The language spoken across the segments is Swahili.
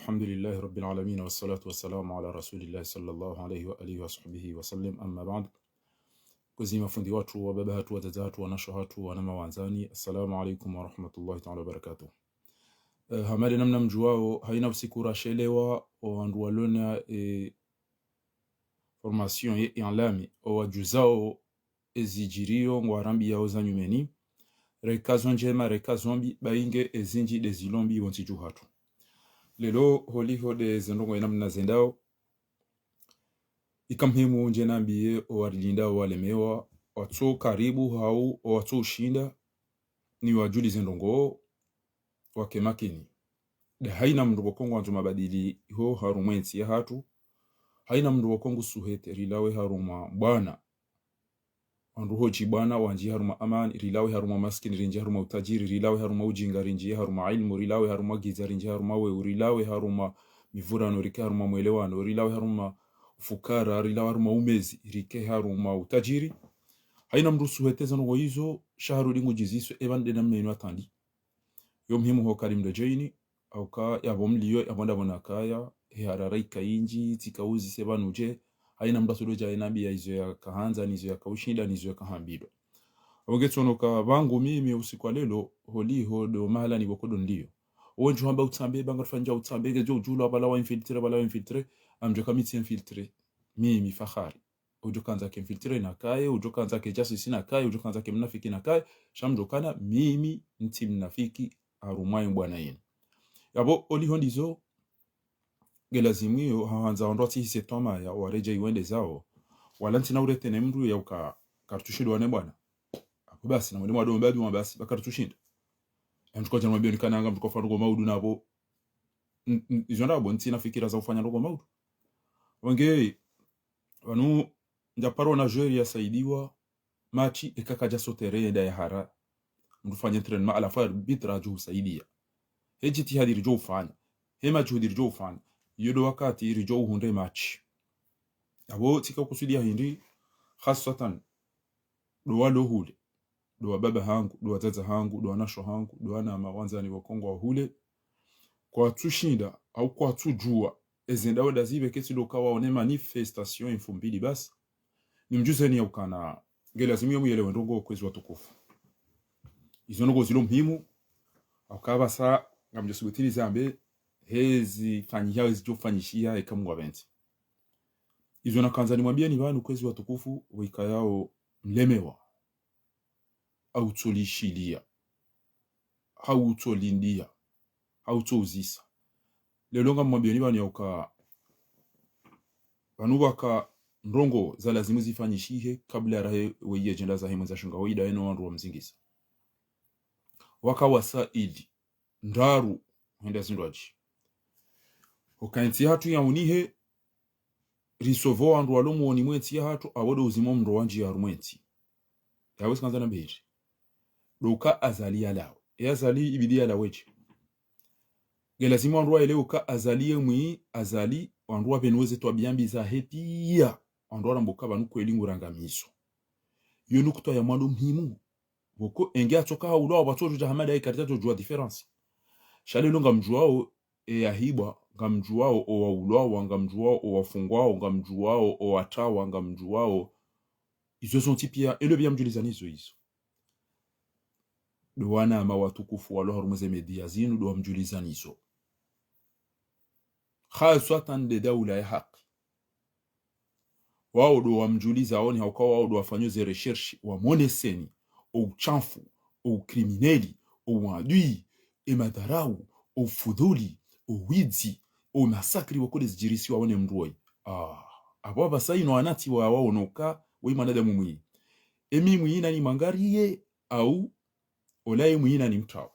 Alhamdulillahi Rabbil Alamin wa salatu wa salamu ala Rasulillahi sallallahu alayhi wa alihi wa sahbihi wa sallim, amma ba'd. Kuzima fundi watu wa baba hatu wa dada hatu wa nasho hatu wa nama wanzani, assalamu alaikum wa rahmatullahi ta'ala wa barakatuh. Hamari namna mjuwao haina usiku rashelewa o andu walona formation ye yanlami o wajuzao ezijirio ngwarambi ya oza nyumeni rekazo njema rekazombi bainge ezinji dezilombi wonsi hatu. Lelo holiho de zendongo namna zendao ikamhimu nje nambiye o warilinda o walemewa watu karibu hau o watu ushinda ni wajuli zendongo wake makini de haina mndu wakongo wanzu mabadili ho harumwensi ya hatu haina mndu wakongo suhete rilawe haruma bwana andu hoji bwana wanji haruma amani rilawe haruma maskini rinji haruma utajiri rilawe haruma ujinga rinji haruma ilmu rilawe haruma giza rinji haruma we rilawe haruma mivurano rike haruma mwelewano rilawe haruma fukara rilawe haruma umezi rike haruma utajiri haina mndu suhete zano hizo shaharu lingu jiziso ebande namna inu atandi yo muhimu ho karim dojaini au ka yabomliyo yabonda bonakaya hararaika inji tikauzi sebanuje haina mndu asudoja inabi ya izo ya kahanza nizo ya kaushinda nizo ya kahambido awongetsonoka bangu mimi usiku lelo holiho do mahala ni bokodo ndio onjo hamba utambe banga fanja utambege jo julo bala infiltre amjo kamiti infiltre mimi fahari ujo kanza ke infiltre na kae ujo kanza ke jasi na kae ujo kanza ke mnafiki na kae shamjo kana mimi nti mnafiki arumai bwana yenu yabo oliho ndizo gelazimio haanza ondoti hisi toma ya wareje iwende zao walanti na urete ne mndu ya uka kartushido wane bwana apo basi na mwalimu wadome badu basi bakartushinda mtuko jana mabio nikananga mtuko farugo maudu nabo izonda bonti na fikira za ufanya rogo maudu wange wanu njaparo na joueur ya saidiwa machi ekakaja sotere da ya hara mtufanya entraînement ala fa arbitre jo saidia hejiti hadi rijo ufanya hema juhudi rijo ufanya yodo wakati rijo hunde match abo tika kusudia hindi hasatan do walo hule do baba hangu do wazaza hangu do anasho hangu do ana mawanza ni wakongo wa hule kwa tushinda au kwa tujua ezenda wada zibe kesi do kawa one manifestation infumbili basi ni mjuze ni ukana gelazimio muyele ndongo kwezi watukufu izo ngo zilo muhimu akaba sa ngamje subutiri zambe hezi fanyia hizo fanyishia ekamwa benti izo nakanza nimwambia ni banu kwezi watukufu wika yao mlemewa au tulishilia au tulindia au tuzisa lelo ngamwambia ni banu yoka banubaka ndongo za lazimu zifanyishihe kabla rahe weye agenda za hema za shunga hoida eno wandu wa mzingisa waka wasaidi ndaru henda zindwaji okainti hatu ya unihe risovo wandu walomu woni mwenti ya hatu awodo uzimo mndo wanji ya rumwenti yawezi kanza na mbiri doka azali ya lao azali ibidi ya lawechi gelazima wandu wa eleo ka azali mwi azali wandu wa benweze to biambi za hepia wandu wa mboka banuko elingu rangamiso yo nukuta ya mwando muhimu boko enge atoka haulo abatojo jahamada ikarita to jua difference shale longa mjuao ahibwa ngamjuao o waulo ngamjuao o wafungwao ngamjuao o watawa ngamjuao izo zonti pia ele bia mjulizanizo hizo do wana ma watukufu walo harumuze media zinu do mjulizanizo khasatan de dawla ya haki wao do wamjuliza oni haukawa wao do wafanyoze recherche wa moneseni o uchafu o krimineli o wadui e madarau o fudhuli o wizi o masakri wakode zijirisi waone mruoi abo basaino anati wa wao noka we manadamu mwi emi mwina ni mangariye au olaye mwina ni mtawa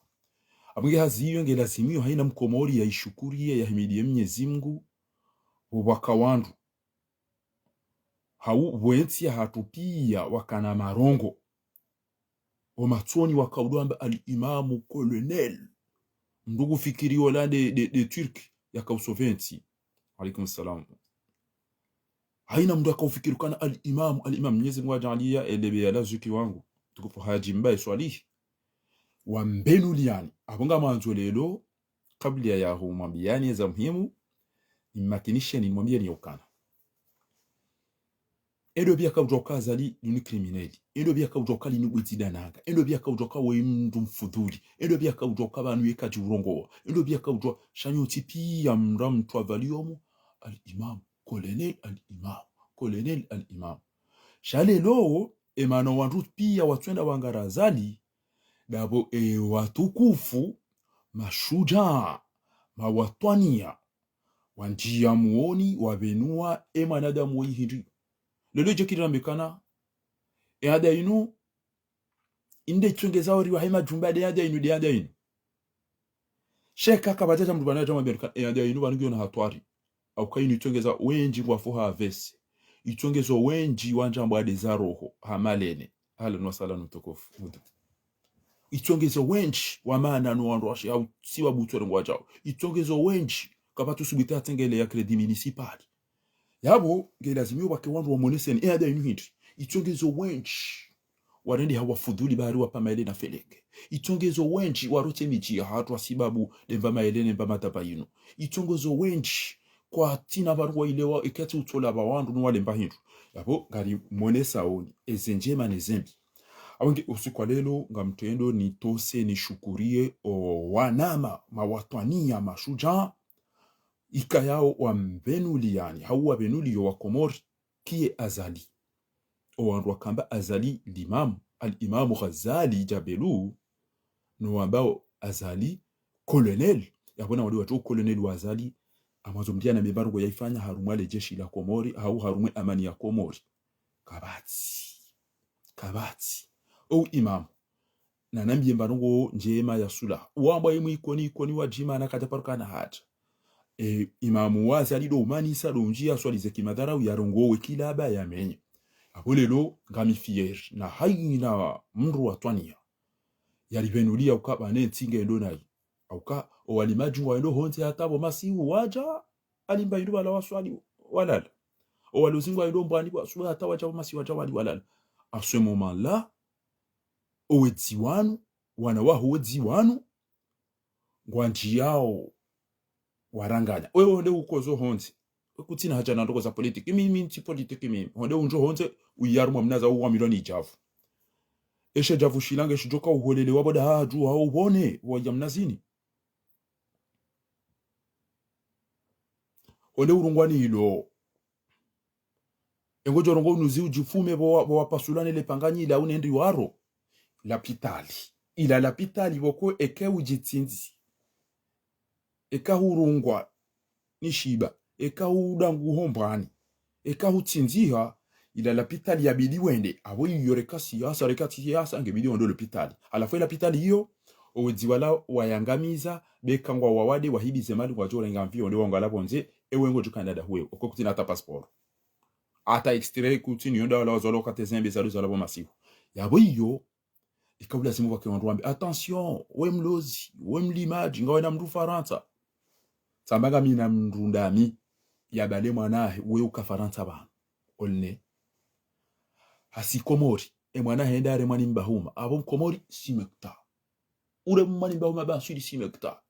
abunge haziyo ngelazimio haina mkomori ya ishukuriye ya himidi Mwenyezi Mungu wakawandu hau wensi ya hatupia wakana marongo o matoni wakaudamba al-imamu colonel ndugu fikiri wala de Turk ya kausoventi alaykum salam haina mndu akaufikiri kana al-imam Mwenyezi Mungu ajalia elebe ya lazuki wangu tukufu haji mbaye swalihi wa mbenu liani abonga manzo lelo kabla ya humwambiani za muhimu nimakinishe nimwambie ni ukana endo byaka ujoka azali ni crimineli endo byaka ujoka ni bwitidanaga endo byaka ujoka we mndu mfudhuli endo byaka ujoka banu yekaji urongo endo byaka ujoka shanyo tipi ya mram twavaliomo al-imam colonel al-imam shale lo emano wandu pia watwenda wangarazali dabo watukufu mashuja mawatwania wanjia muoni wavenua emanadamu wihindi lelo jekira mekana hada inu inde chungeza ori wa hema jumba de hada inu sheka kabajaja mrubana jama berka hada inu banugyo na hatwari au kaini chungeza wenji wafuha vese ichongezo wenji wanjambo ade zaroho hamalene halo no sala nutokofu ichongezo wenji wamana no wanroshi au siwa butore ngwajao ichongezo wenji kapatu subita tengele ya kredi municipal yabo gelazimio wake wandu wa moneseni hada inu hindi ichongezo wenji warende hawafudhuli bahari wa pamaele na feleke ichongezo wenji warote miji ya hatu wa sibabu demba maelene mba matabayinu ichongezo wenji kwa tina barua ilewa ikati utola bawandu nuwale mbahindu yabo ngari monesa oni ezenjema nezembi awange usiku lelo ngamtendo ni tose ni shukurie o wanama mawatwania mashuja ikayao wa mbenuliani hauwa benulio wa komori kie azali o wandu wakamba azali limamu al-imamu Ghazali Jabelu no ambao azali colonel yabona wali watu colonel wa azali amazo mdiana mebarugo yaifanya harumwale jeshi la Komori au harumwe amani ya Komori kabati o imam na nambiye mbarugo njema ya sula uamba imu ikoni wajima na kataparukana haja imamu wa azali do umanisa do njia swali ze kimadharau yarongo wekilaba ya menye abolelo ngami fier na haina mru watwania yalivenulia ukaba netinge ndonai auka owalimaju wa ndo honte atabo masiu waja alimba ndo bala waswali walala owaluzingwa ndo mbani kwa suwa atawa cha masiu waja wali walala a ce moment là owedziwanu wana wa owedziwanu ngwanji yao waranganya wewe ndo ukozo honte kutina haja na ndoko za politiki mimi nti politiki mimi ndo unjo honte uyarumwa mnaza uwa milioni javu eshe javu shilange shijoka uholele waboda haju hao ubone waja mnazini ole urungwani hilo engojo rongo nuzi ujifume bo pasulane le panganyi la unendi waro lapitali ila lapitali boko eke ujitsinzi eka hurungwa nishiba eka hudangu hombani eka hutsinziha ila lapitali ya bidi wende abo yoreka siyasa rekati siyasa ngebidi wendo lapitali alafu lapitali hiyo owedziwala wayangamiza bekangwa wawade wahidi zemali wajora ngamvi onde wangala bonze ewengo jukandada huwe okokutina ata passport ata extrait kutini yonda wala wazolo katezembe zalu zalabo masifu yabo hiyo ikabula simu kwa kiwandu wambi attention wemlozi wemlimaji ngawe na mndu Faransa sambaga mina mndundami yabale mwana we ukafaransa ba olne hasi Komori mwana hendare mwani mbahuma abo Komori simekta ure mwani mbahuma ba sudi simekta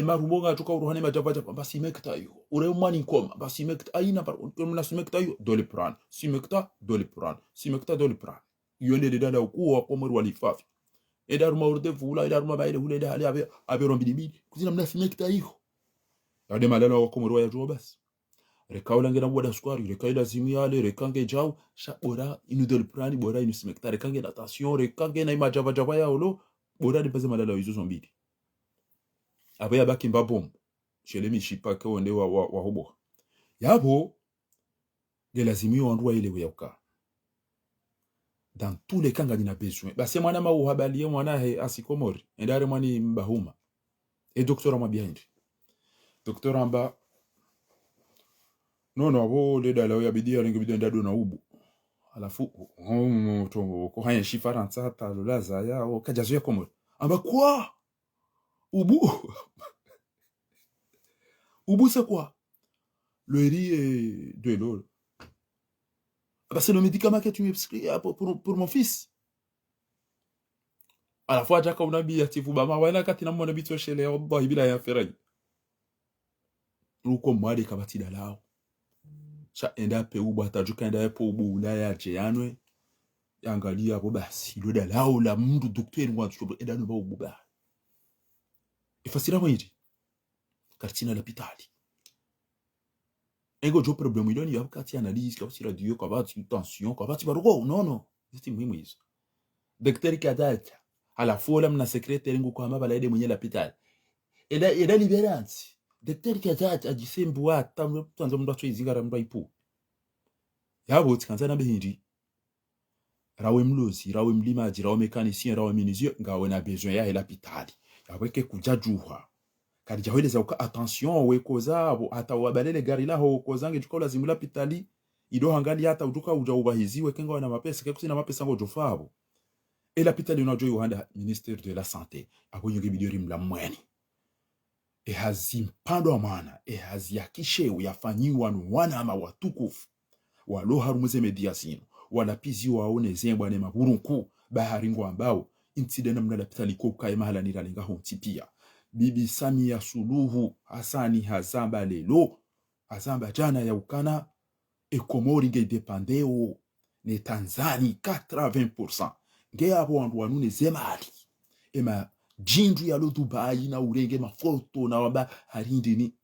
marubonga tuka uruhane majavaja basi mekta yo ure mwani koma basi mekta aina par mna simekta yo dole pran simekta dole pran yonde de dala ukuwa Komori walifafi edar maurde vula edar mabaile hulede hali abe rombidi kuzina mna simekta yo yade malala wa Komori ya jobas rekaula ngena boda square rekaila zimiale rekange jao shabora inu dole pran bora inu simekta rekange natation rekange na imajava ya olo bora de pese malala izo zombidi abe yabaki mbabom shele mishipa ke onde wa hobo yabo gelazimi wandu wa ile weyauka dans tous les cas ngani na besoin ba se mwana ma uhabalie mwana he asikomori endare mwani mbahuma docteur ma behind docteur amba no abo le dala ya bidia ringi bidia ndado na ubu alafu to ko hanya shifaransa ta lolaza ya o kajazo ya komori amba quoi Ubu c'est quoi? Le riz est de l'eau. Ah, bah, c'est le médicament que tu m'as prescrit pour mon fils. alafu ataka unabii atifu bama wala kati na mwana bitwa shele wallahi bila ya ferai ruko mwade kabati dalao cha enda pe ubu atajuka enda po ubu ulaya jeanwe angalia hapo basi ilo dalao la mndu daktari mwanzo enda no ubu ba ifasira mwiri kartina l'hôpital ego jo problème idoni yakati analyse kabati radio kabati tension kabati barugo non c'est muhimu hizo daktari kadata ala fola mna secrétaire ngo kwa mabala ide mwenye l'hôpital eda liberanti daktari kadata ajisembu ata tanzo mndu atwizingara mndu ipo yabo tikanzana behindi rawe mlozi rawe mlimaji rawe mécanicien rawe menuisier ngawe na besoin ya l'hôpital yaweke kujajuha kadi jaweleza uka attention wekoza abo hata wabalele gari laho kozange tuko lazima l'hôpital ido hangali hata utuka uja ubahiziwe kenga na mapesa kekusi na mapesa ngo jofabo l'hôpital unajo yohanda ministère de la santé abonyo gibidori mla mweni hazimpando amana haziyakishe uyafanyiwa nwana ama watukufu walo harumuze mediasino wala pizi waone zembwa ne maburunku baharingo ambao incident mna l'hôpital ko kai mahala ni ralenga ho tipia Bibi Samia Suluhu Hasani Hazamba lelo Hazamba jana ya ukana Komori nge depandeo ne Tanzani 80% nge abo wandu wanune zemali ema jindu ya lo Dubai na urenge mafoto na waba harindini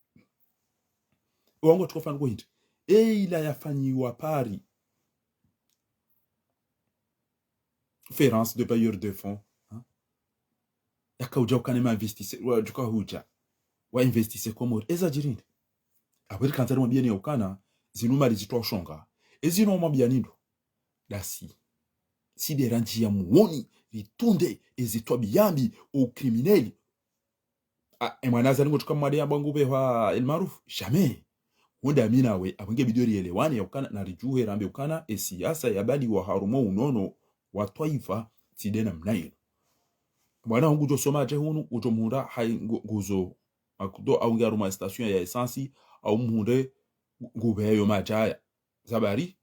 wango tukofana kwa hindi ila yafanyiwa Paris conférence de bailleurs de fonds yakauja ukanema investise wajuka huja wa investise Komori eza jirinde abiri kanzari mwabia ni ukana zinuma lijitoa shonga ezino mwabia nindo dasi si ranji ya muoni ritunde ezitwa biyambi au criminel emwanaza ningo tukamwade ya bangu bewa el maruf jamais wanda amina we abenge bidori elewani ya ukana na rijuhe rambe ukana siasa ya bali wa harumo unono wa twaifa tidena mnailo mwana wangu jo soma je hunu ujo muhura hai nguzo akudo au ngaruma station ya essence au muhunde ngubeyo majaya zabari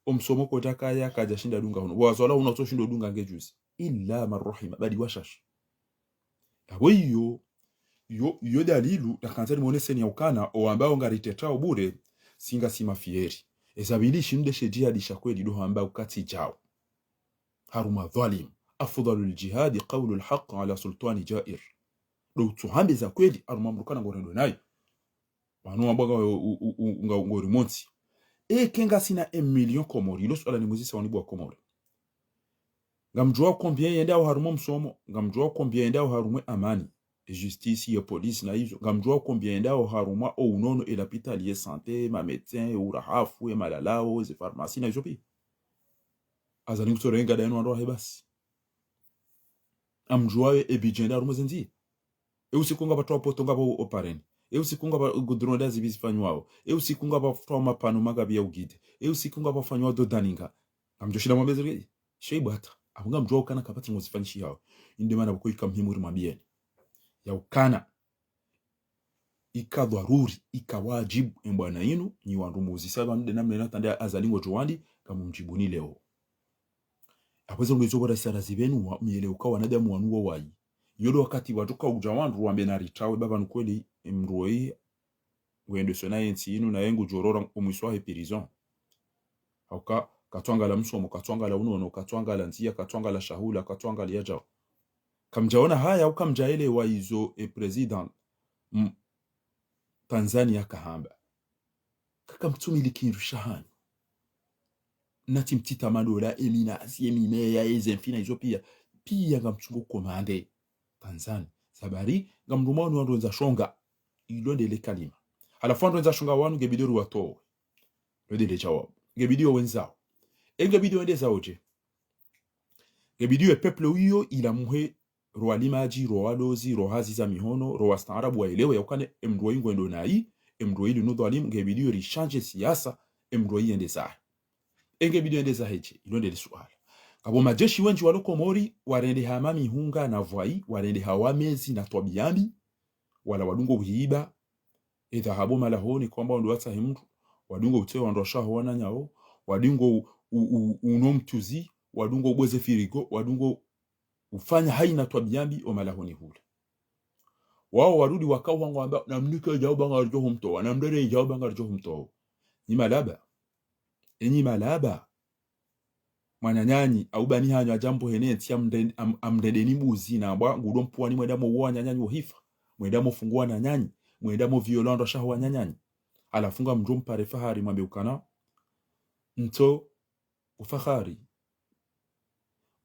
omsomo ko takaya kaja shinda dunga hunu wazola unato shindo dunga ngejuzi illa marrahima badi washash yo dalilu takanzani muoneseni ya ukana o ambao ngaritetao bure singa sima fieri ezabili shinde shedia dishakweli do ambao kati jao haruma dhalim afdalul jihad qawlul haqq ala sultani jair do tuhambe za kweli arumamrukana ngorendo nayo wanu ambaga ngori monti kenga sina 1 million Komori lo swala ni muzisa wanibu wa Komori ngamjua combien yenda au harumo msomo ngamjua combien yenda au harumwe amani justice ya police na hizo ngamjua combien yenda au haruma au unono l'hôpital ya santé ma médecin urahafu ya malalao ze pharmacie na hizo pi azani kutorenga dano ndo hebasi amjua ebijenda harumo zenzi usikunga batwa potonga bo opareni usikunga ba gudronda zibizifanywa usikunga ba forma pano magabi ya ugide usikunga ba fanywa do daninga amjoshira mwabezere sheibata abunga mjua ukana kapati ngozifanyishi yao inde mana bako ikamhimuri mabieni ya ukana ikadharuri ikawajibu mbwana yinu ni wanrumuzi saba nde namle natanda azalingo jowandi kamumjibuni leo apozo ngezo bora sara zibenu wa miele ukawa nadamu wanuwa wayi yodo wakati watuka ujawandu wambe na ritawe baba nukweli mruoi wende sona yensi inu na yengu jorora umwiswahe prison hauka katwanga la msomo katwanga la unono katwanga la nzia katwanga la shahula katwanga la yajao kamjaona haya au kamjaele wa izo president Tanzania kahamba kaka mtumili kinrushahani nati mtita madola emina asiemine ya ezemfina izo pia ngamchungu komande Tanzania sabari ngamrumano wandu shonga ilonde le kalima alafu wandu shonga wanu ngebidori watowe lode jawab ngebidio wenzao ngebidio wende zaoje ngebidio peuple huyo ila muhe roa limaji roa lozi roa haziza mihono roa staarabu waelewe yakane mroi ngwendo nai mroi lino dhalim ngebidio rishange siasa mroi ende zahe ngebidio ende zaheje ilonde le swala kabo majeshi wenji walo Komori warende hamami hunga na voi warende hawamezi na twabiyambi wala wadungo hiiba edha habo malahoni kwamba ndo hata himtu wadungo utewa ndo shaho wana nyao wadungo unomtuzi wadungo ubweze firigo wadungo ufanya haina twabiambi omalahoni hula wao warudi wakao wangu amba namnika jauba ngarjo humtoa namdere jauba ngarjo humtoa ni malaba mwanyanyanyi au bani hanyo jambo hene tia amdedeni buzi na bwa ngudo mpwani mwenda mo wa nyanyanyi ohifa mwenda mo fungua na nyanyi mwenda mo violando shahwa nyanyanyi alafunga mjompa refahari mwambe ukana nto ufahari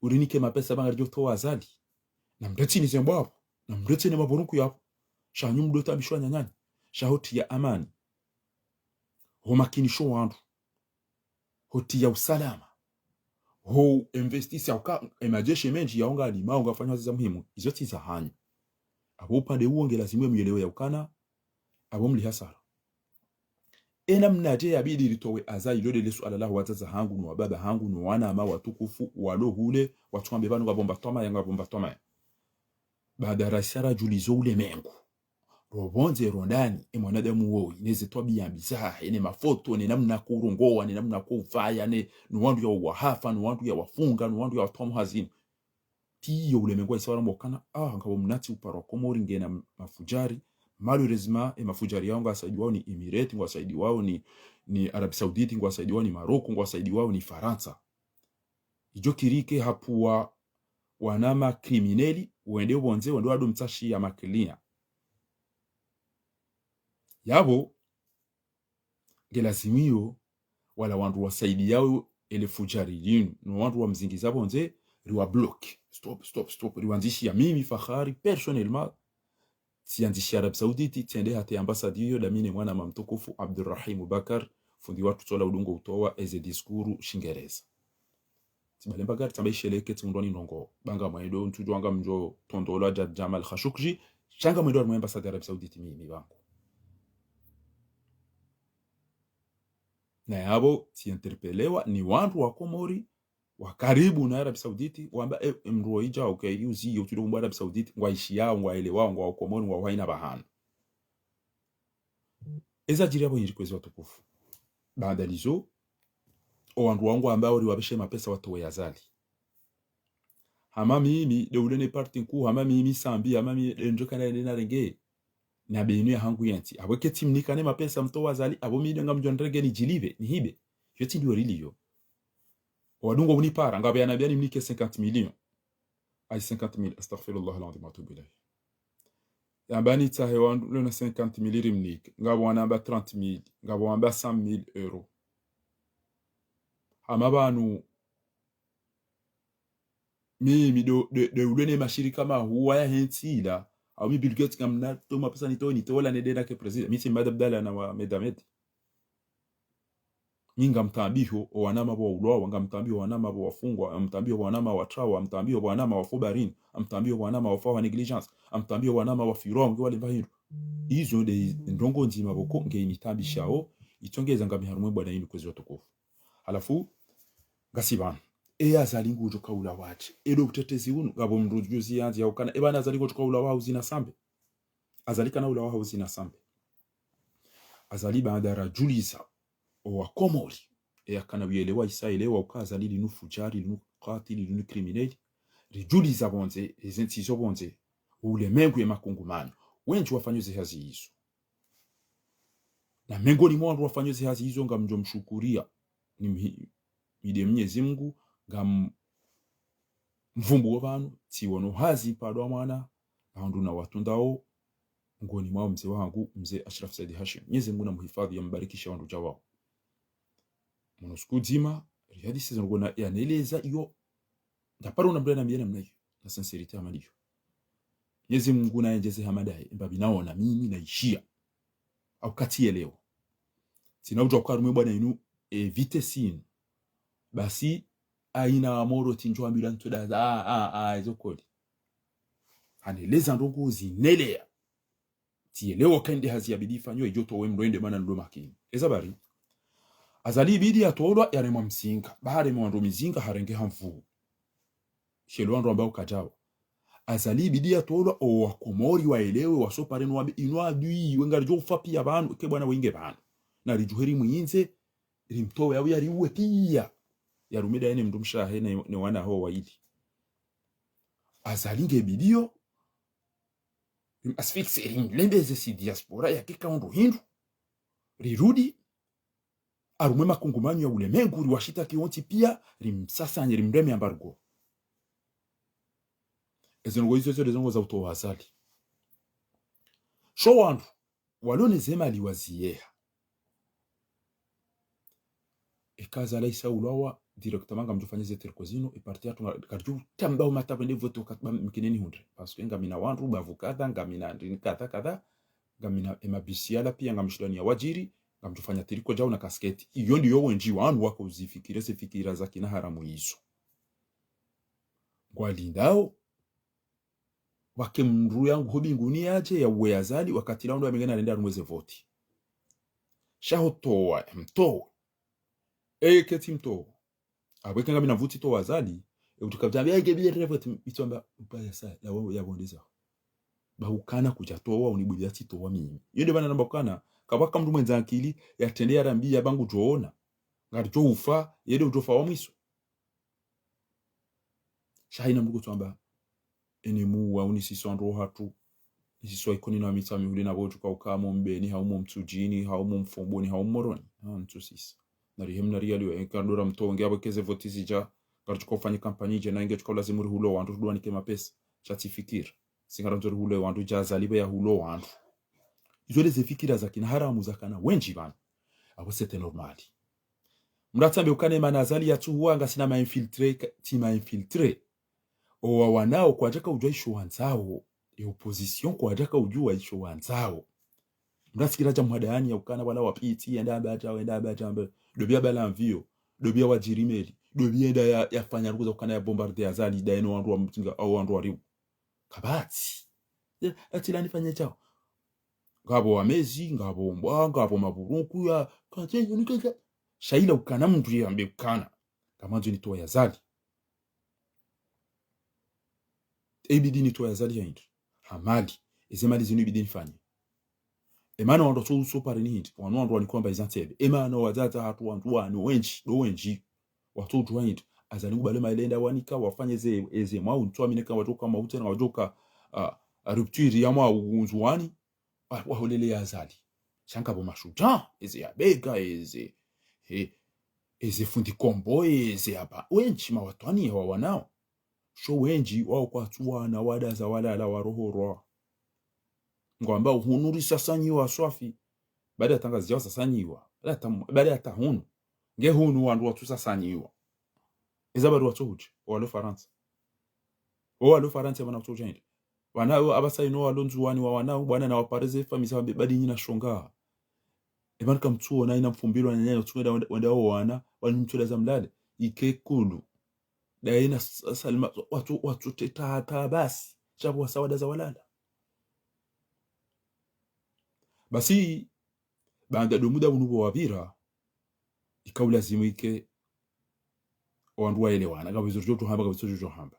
urinike mapesa bangarjo to azali na mdeti ni zembwapo na mdeti ni maborunku yapo shanyu mdota bishwa nyanyanyi shahoti ya amani homakinisho wandu hoti ya usalama ho investisi auka emajeshe menji yaonga alima onga fanywa za muhimu izoti za hanyu abo upande uonge lazimwe mwelewe ya ukana abo mli hasara ena mnaje yabidi litowe azai lode lesu alalahu wataza hangu no baba hangu no wana ama watukufu walo hule watuambe banu ngabomba toma yanga bomba toma baada rasara julizo ule mengu robonze rondani mwanadamu woi neze twabia bizaha ene mafoto ne namna kurongoa ne namna kuvaya ne wandu ya wahafa ne wandu ya wafunga ne wandu ya watomu hazini tiyo ule mengu isawara mbokana ngabo mnati uparo komori ngena mafujari malheureusement mafujari yao ngasaidi wao ni Emirati ngasaidi wao ni Arabia Saudite ngasaidi wao ni Morocco ngasaidi wao ni Faransa ijo kirike hapuwa wanama krimineli wende bonze wende wado mtashi ya makilia yabo gelazimio wala wandu wasaidi yao ele fujari yinu no wandu wa mzingiza bonze riwa block stop riwanzishi ya mimi Fahari personnellement sianzishi Arabia Saudite tiende hati ambasadiyo damine mwana mamtukufu Abdurrahim Bakar fundi watu tola udungo utowa eze diskuru Shingereza tibale bagari tambesheleke tundoni ndongo banga maido ntujwanga mjo tondola Jamal Khashoggi changa maido wa ambassadeur Arabia Saudite mimi bangu na yabo tiinterpelewa ni wandu wa Komori wa karibu na Arabia Saudite wamba mruo ija okay yuzi yotudo mwa Arabia Saudite ngwaishi yao ngwaelewa ngwa Komori ngwa haina bahana eza jiriabo yirikwezo watukufu baada lizo wandu wangu ambao wabeshe mapesa watowe azali hama mimi deulene parti nku hama mimi sambi hama mimi njoka na renge na benu ya hangu yanti aboke timnikane mapesa mtowa azali abo mimi ngamjondrege ni jilive ni hibe yoti ndio rilio wadungo unipara ngabe anabia ni mnike 50 millions ay 50,000 astaghfirullah alazim wa atubu ilayhi yambani tahe wandu lona 50,000 rimnike ngabo wanamba 30,000 ngabo wanamba 100,000 euros amabanu mimi de ulene mashirika ma huwa ya hentila au mi Bill Gates kamna to mapesa ni tola nedena ke president mimi Abdalla na wa Medamed minga mtambiho wanama wa ulwa ngamtambio wanama wa wafungwa mtambio wanama wa trawa mtambio wanama wa fobarin mtambio wanama wa fa negligence mtambio wanama wa firongo wale bahiru hizo de ndongo nzima boko ngeitambishao itongeza ngamiharumwe bwana yinu kwezi watukufu halafu gasibana azali ngo kaula wache edo kutetezi unu ngabo mrujuzi yanzi yaukana ebana azali ngo kaula wao zina sambe azali kana ula wao zina sambe azali baada rajulisa wa Komori akana bielewa isaelewa ukazali linu fujari linu qatili linu criminel rijulisa bonze ezentizo bonze ule mengu ya makungumano wengi wafanyuze hazi hizo na mengoni mwa wafanyuze hazi hizo ngamjo mshukuria ni mide Mwenyezi Mungu ngam mvumbu w'abantu tiwono hazi padwa mwana bandu na watundao ngoni mwao mzee wangu mzee Ashraf Said Hashim Mwenyezi Mungu namhifadhi yambarikisha wandu jawao mnuskuzima riyadi season ngona yaneleza iyo ndaparo na brana mbiana mnayo na sincerity amaliyo Mwenyezi Mungu naenjeze hamadai mbabi naona mimi naishia au kati leo sina ujwa kwa rumwe bwana inu vite sin basi aina amoro tinjwa milanto da ezokodi aneleza ndongo zinelea tielewa kende hazi yabidi fanyo ijoto we mrende mana ndo makini ezabari azali bidi atolwa yaremwa msinga bahare mwando mizinga harenge hamfu shelwando ambao kajao azali bidi atolwa o wakomori waelewe wasopare no wabe inwa dui wengarjo ufapi abantu ke bwana winge bana na rijuheri mwinze rimtowe yawe yariwe pia yarumida yene mndumshahe ne wana ho waidi azalinge bidio asfixe rimlembeze si diaspora ya kika ondo hindu rirudi arumwe makungumanyo ya ulemengu riwashita kionti pia rimsasanye rimreme ambargo ezengo hizo zote zongo za utoa azali sho wandu walone zema liwazieha ekaza laisa ulawa directement ngam jofanye zeterkozino e parti atu karju tamba o matapende voto katba mkineni hundre parce que ngamina wandu bavukada ngamina ndini kata ngamina emabisiala pia ngamshidani ya wajiri ngamjofanya tiriko jao na kasketi iyo ndiyo wenji wanu wako uzifikire se fikira za kina haramu hizo gwalindao wake mru yangu hobinguni yaje ya uwe azali wakati laundo ya mingana nenda rumweze voti shaho towa mto keti mto abweke ngamina vuti to azali utukabjambia egebi revote itomba upaya sa ya wao ya bondeza bahukana kujatoa unibulia tito wa mimi yende bana nambakana kabaka mtu mwenza akili yatendea rambi ya bangu joona ngarjo ufa yede utofa wa mwiso shahina mbugo twamba enemu wa unisisondro hatu isiso ikoni na mitami hule na boju ka ukamo mbeni haumo mtujini haumo mfomboni haumo moroni ntusis nari hemna riali enkandora mtonge abekeze votisi ja garjo kufanya kampani je na inge tukala zimuri hulo wandu duani kema pesa chatifikira singaranzori hulo wandu jaza libe ya hulo wandu izole zefikira za kina haramu za kana wenji bana abo sete normali mratambe ukane manazali ya tu huanga sina ma infiltre o wanao kwa jaka ujua isho wanzao e opposition kwa jaka ujua isho wanzao mrasikira jamhadani ya ukana wala wapiti enda bacha dobia bala mvio dobia wajirimeli dobia enda ya fanya ruko za ukana ya bombarde azali da eno wandu wa mtinga au wandu wa riu kabati atila nifanye chao ngabo wamezi ngabo mbwa ngabo maburunku ya kaje unikeka shaila ukana mtu yambe ukana kama nzo nitoa yazali ebidi nitoa yazali yindi hamali ezemali zinu ebidi nifanye emana wando so pare ni hindi wano wani kwamba izantebe emana wazata hatu wandu wenji watu tuwaindi azani kubale mailenda wanika wafanye eze mwa untoa mineka watoka mautena wajoka rupture ya mwa unzuani waholele yazali shanka bo mashuja eze abega eze fundi kombo eze aba wenji mawatwani wa wanao sho wenji wao kwa tuwana wadaza walala warohorwa ngwamba uhunuri sasanyiwa swafi baada ya tangazi yao sasanyiwa baada ya tahunu nge hunu wandu watu sasanyiwa ezabadu watu huji walo faransa wana watu jende wanao abasaino walonzuwani wa wanao bwana na wapareze famisa badi nyina shonga ebanka mtuo na ina mfumbiro na nyayo tuenda wenda wana walimchola za mlale ikekulu daina salima watu teta basi chapo sawada za walala basi banda domuda unubo wabira ikaula zimike wandu waelewana gabizo hamba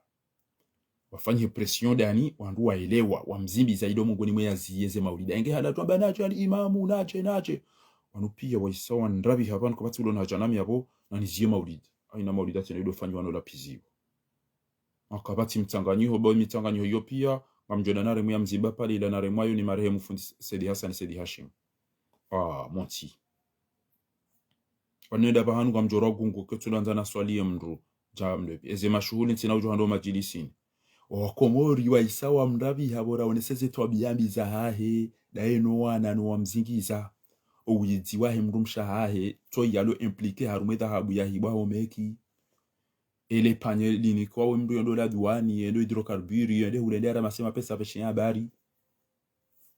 wafanye pression dani wandu waelewa wamzimbi zaidi mungoni mwe yaziyeze maulida enge hala twamba nacho ali imamu nache wanupia waisawa ndabi haban ko batsulo na janami yabo na niziye maulida aina maulida tene do fanywa no lapiziwa akabati mtanganyo hiyo pia ngamjona nare mwa mziba pale ila nare mwayo ni marehemu fundi Said Hassan Said Hashim monti wanenda bahanu ngamjora gungu ketulanza na swali ya mru jamle eze mashuhuli ntina ujo hando majilisini wakomori waisawa mrabi habora oneseze twabiyambi za hahe daeno wana no wamzingiza owizi wahe mrumsha hahe to yalo implique harumeda habu ya hibwa omeki ele paneli ni kwa mdu yondo la duani yendo hidrokarburi yende hulendera masema pesa peshe habari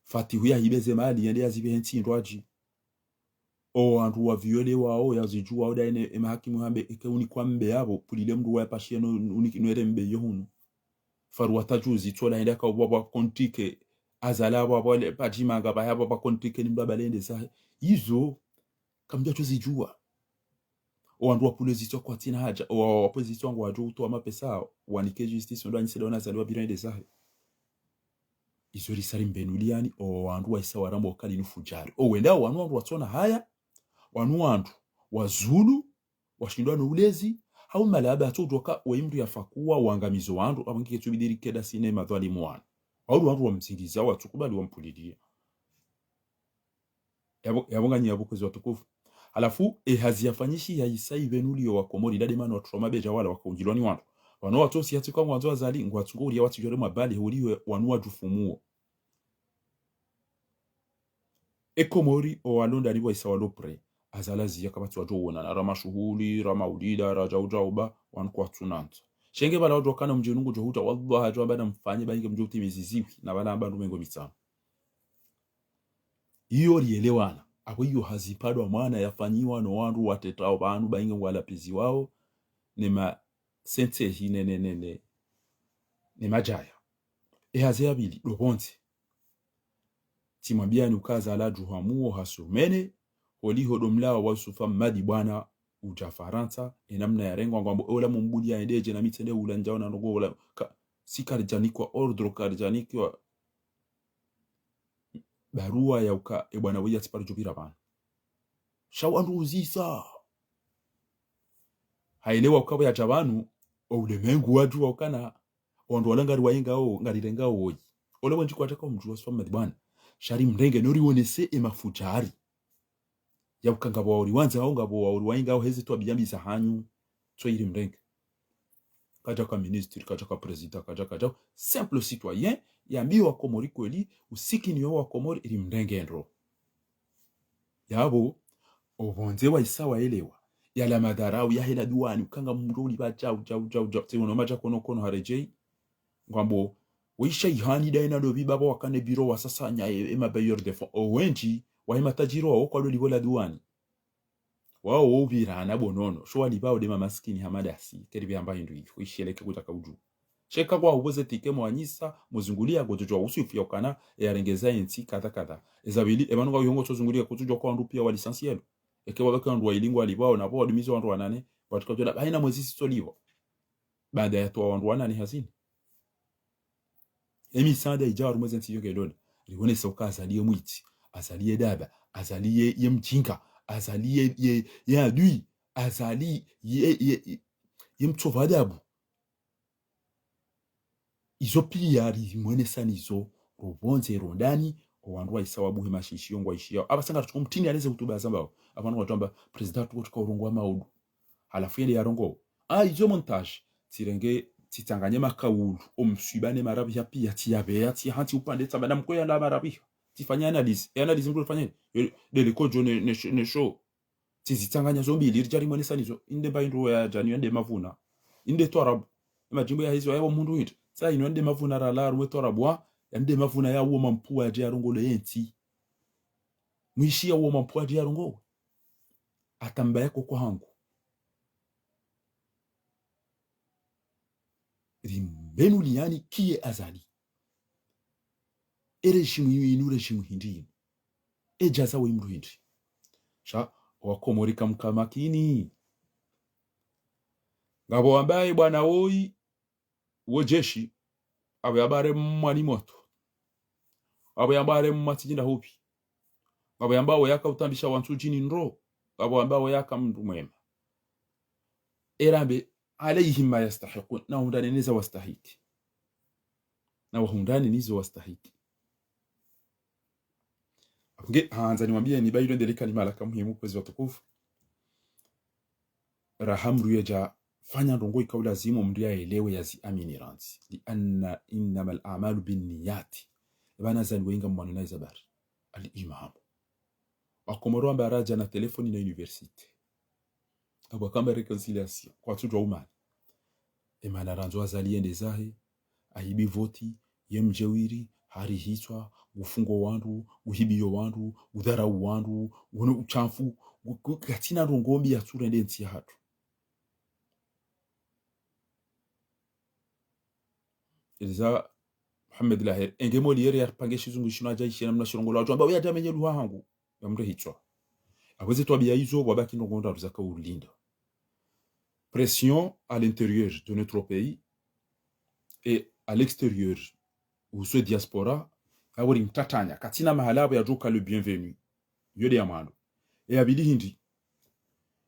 fatihu ya hibeze mali yende azibe henti ndwaji andu wa viole wao yazijua oda ene emahakimu hambe eke kwa mbe yabo pulile mdu wa pashie no unikinwere mbe yohunu faruwa tajuzi tola enda ka baba kontike azala baba pajima ngaba ya baba kontike ni mbaba lende sa hizo kamja tuzijua andu wa polisi kwa tina haja wa polisi wangu wajo utoa mapesa wanike justice ndo anisela ona zaliwa birende sa hizo risari mbenuliani andu wa isawa rambo kali ni fujari wenda wanu watona haya wanu wandu wazulu washindwa no ulezi au malaba atodoka waimru yafakuwa uangamizo wandu abangi ketubidiri keda sinema dhalimu wana au wandu wamzingiza watu kubali wampulidia yabonga nyabo kwezi watukufu. Alafu haziyafanyishi ya isai venuli yo wakomori dade mano watroma beja wala wakaunjilwani wandu wano watu siyati kwa mwanzo wazali ngwatunguri ya watu yore mabali huliwe wanua jufumuo ekomori o walonda niwa isa walopre azalazi yakabatu wajoona na rama shuhuli rama ulida raja ujauba wanukwa tunanto shenge bala wadu wakana mjenungu johuta wallaha hajwa bada mfanye bainge mjouti miziziwi na bala amba numengo mitano iyo lielewana abo iyo hazipadwa mwana yafanyiwa no wandu watetao banu bainge walapizi wao nema sente hine ne majaya hazeyabili dobonzi timwambia nukaza la juhamuo hasumene oliho domlao wasufa madi bwana uja Faransa enamna ya rengo ngombo ola mumbuli ya edeje na mitende ulanjao na nogo ola sikarjanikwa ordro karjanikwa barua ya uka bwana weya tiparu jubira bana shawandu uzisa hailewa ukawa ya jabanu ulemengu waju wakana wandu walangari wainga o ngarirenga oyi ole wanji kwataka mjua wasufa madi bwana shari mrenge nori wonese emafujari ya ukanga bwauri wanza au ngabo wauri wainga au hezi to biyambi sahanyu so iri mrenge kaja ka ministre kaja ka president kaja simple citoyen yambiwa wa komori kweli usiki niyo wa komori iri mrenge ndro yabo obonze wa isawa elewa yala madarau ya hela duani ukanga mruli ba jau tino maja kono harejei ngambo wisha ihani daina do bibaba wakane biro wasasanya mabayor de fond owenji wa matajiro wa kwa libola duani wao ubirana bonono sho wali bawo de mamaskini hamadasi keribi ambaye ndu ifo isheleke kutaka uju cheka kwa uboze tike mwanyisa muzungulia gojojo usufi yokana yarengeza enti kada ezabili ebanu kwa yongo tozungulia kutujwa kwa ndu pia wa licenciel eke wabaka ndu wa ilingwa libao na bo adimizo ndu wanane watika jola haina mwezi sitolivo baada ya to ndu wanane hazini emi sanda ijaru mwezi ntiyo gedon lione soka azaliye mwiti azaliye daba azaliye yemjinka azaliye ye adui azali ye mtsovadabu izo piyari mwene sanizo robonze rondani owandu waisawabu himashishi yongwa ishia abasanga tukumtini aleze kutuba zambao abantu watamba president tuko urungwa maudu halafu yende yarongo izo montage tirenge titanganye makawulu omsubane marabi hapi atiabe ati hanti upande tsabana mkoya nda marabi tifanya analyse mtu fanye dele kojo ne show tizitanganya zombi lirjari mwene sanizo inde baindro ya jani yende mavuna inde torabu majimbo ya hizo yabo mundu hito sa inonde mavuna rala rumwe torabwa yande mavuna ya uwo mampua ya rongo le yenti mwishia uwo mampua ya rongo atamba yako kwa hangu rimbenu liani kie azali erejimu inu rejimu hindi ejaza wa imru hindi sha wakomorika mkamakini ngabo ambaye bwana woi wojeshi abo yabare mwani moto abo yambare matijinda hupi abo yambao yaka utambisha wantu jini nro abo yambao yaka mndu mwema erambe alayhim ma yastahiqun na hundani nizo wastahiki na hundani nizo wastahiki nge hanza niwaambie ni bailo ndele kalima la muhimu kwezi watukufu rahamru yaja fanya ndongo ikawa lazima mndu yaelewe yazi amini ranzi li anna innamal a'malu binniyati bana zani wenga mwana na zabari al-imam akomoro amba raja na telefoni na university abo kamba reconciliation kwa tudo umani emana ranzo azaliende zahe ahibi voti yemjewiri hari hitwa gufungo wandu uhibiyo wandu udhara wandu wono uchafu katina rongombi ya turende nti hatu Eliza Muhammad Lahir engemo liyeri ya pangeshi zungu shuna jaishi na mnashirongo la jamba ya menye luha hangu ya mre hitwa abweze to biya izo wabaki ndongonda ruzaka ulinda pression à l'intérieur de notre pays et à l'extérieur ou ce diaspora awori mtatanya katina mahalabo ya joka le bienvenu yode ya mando e abili hindi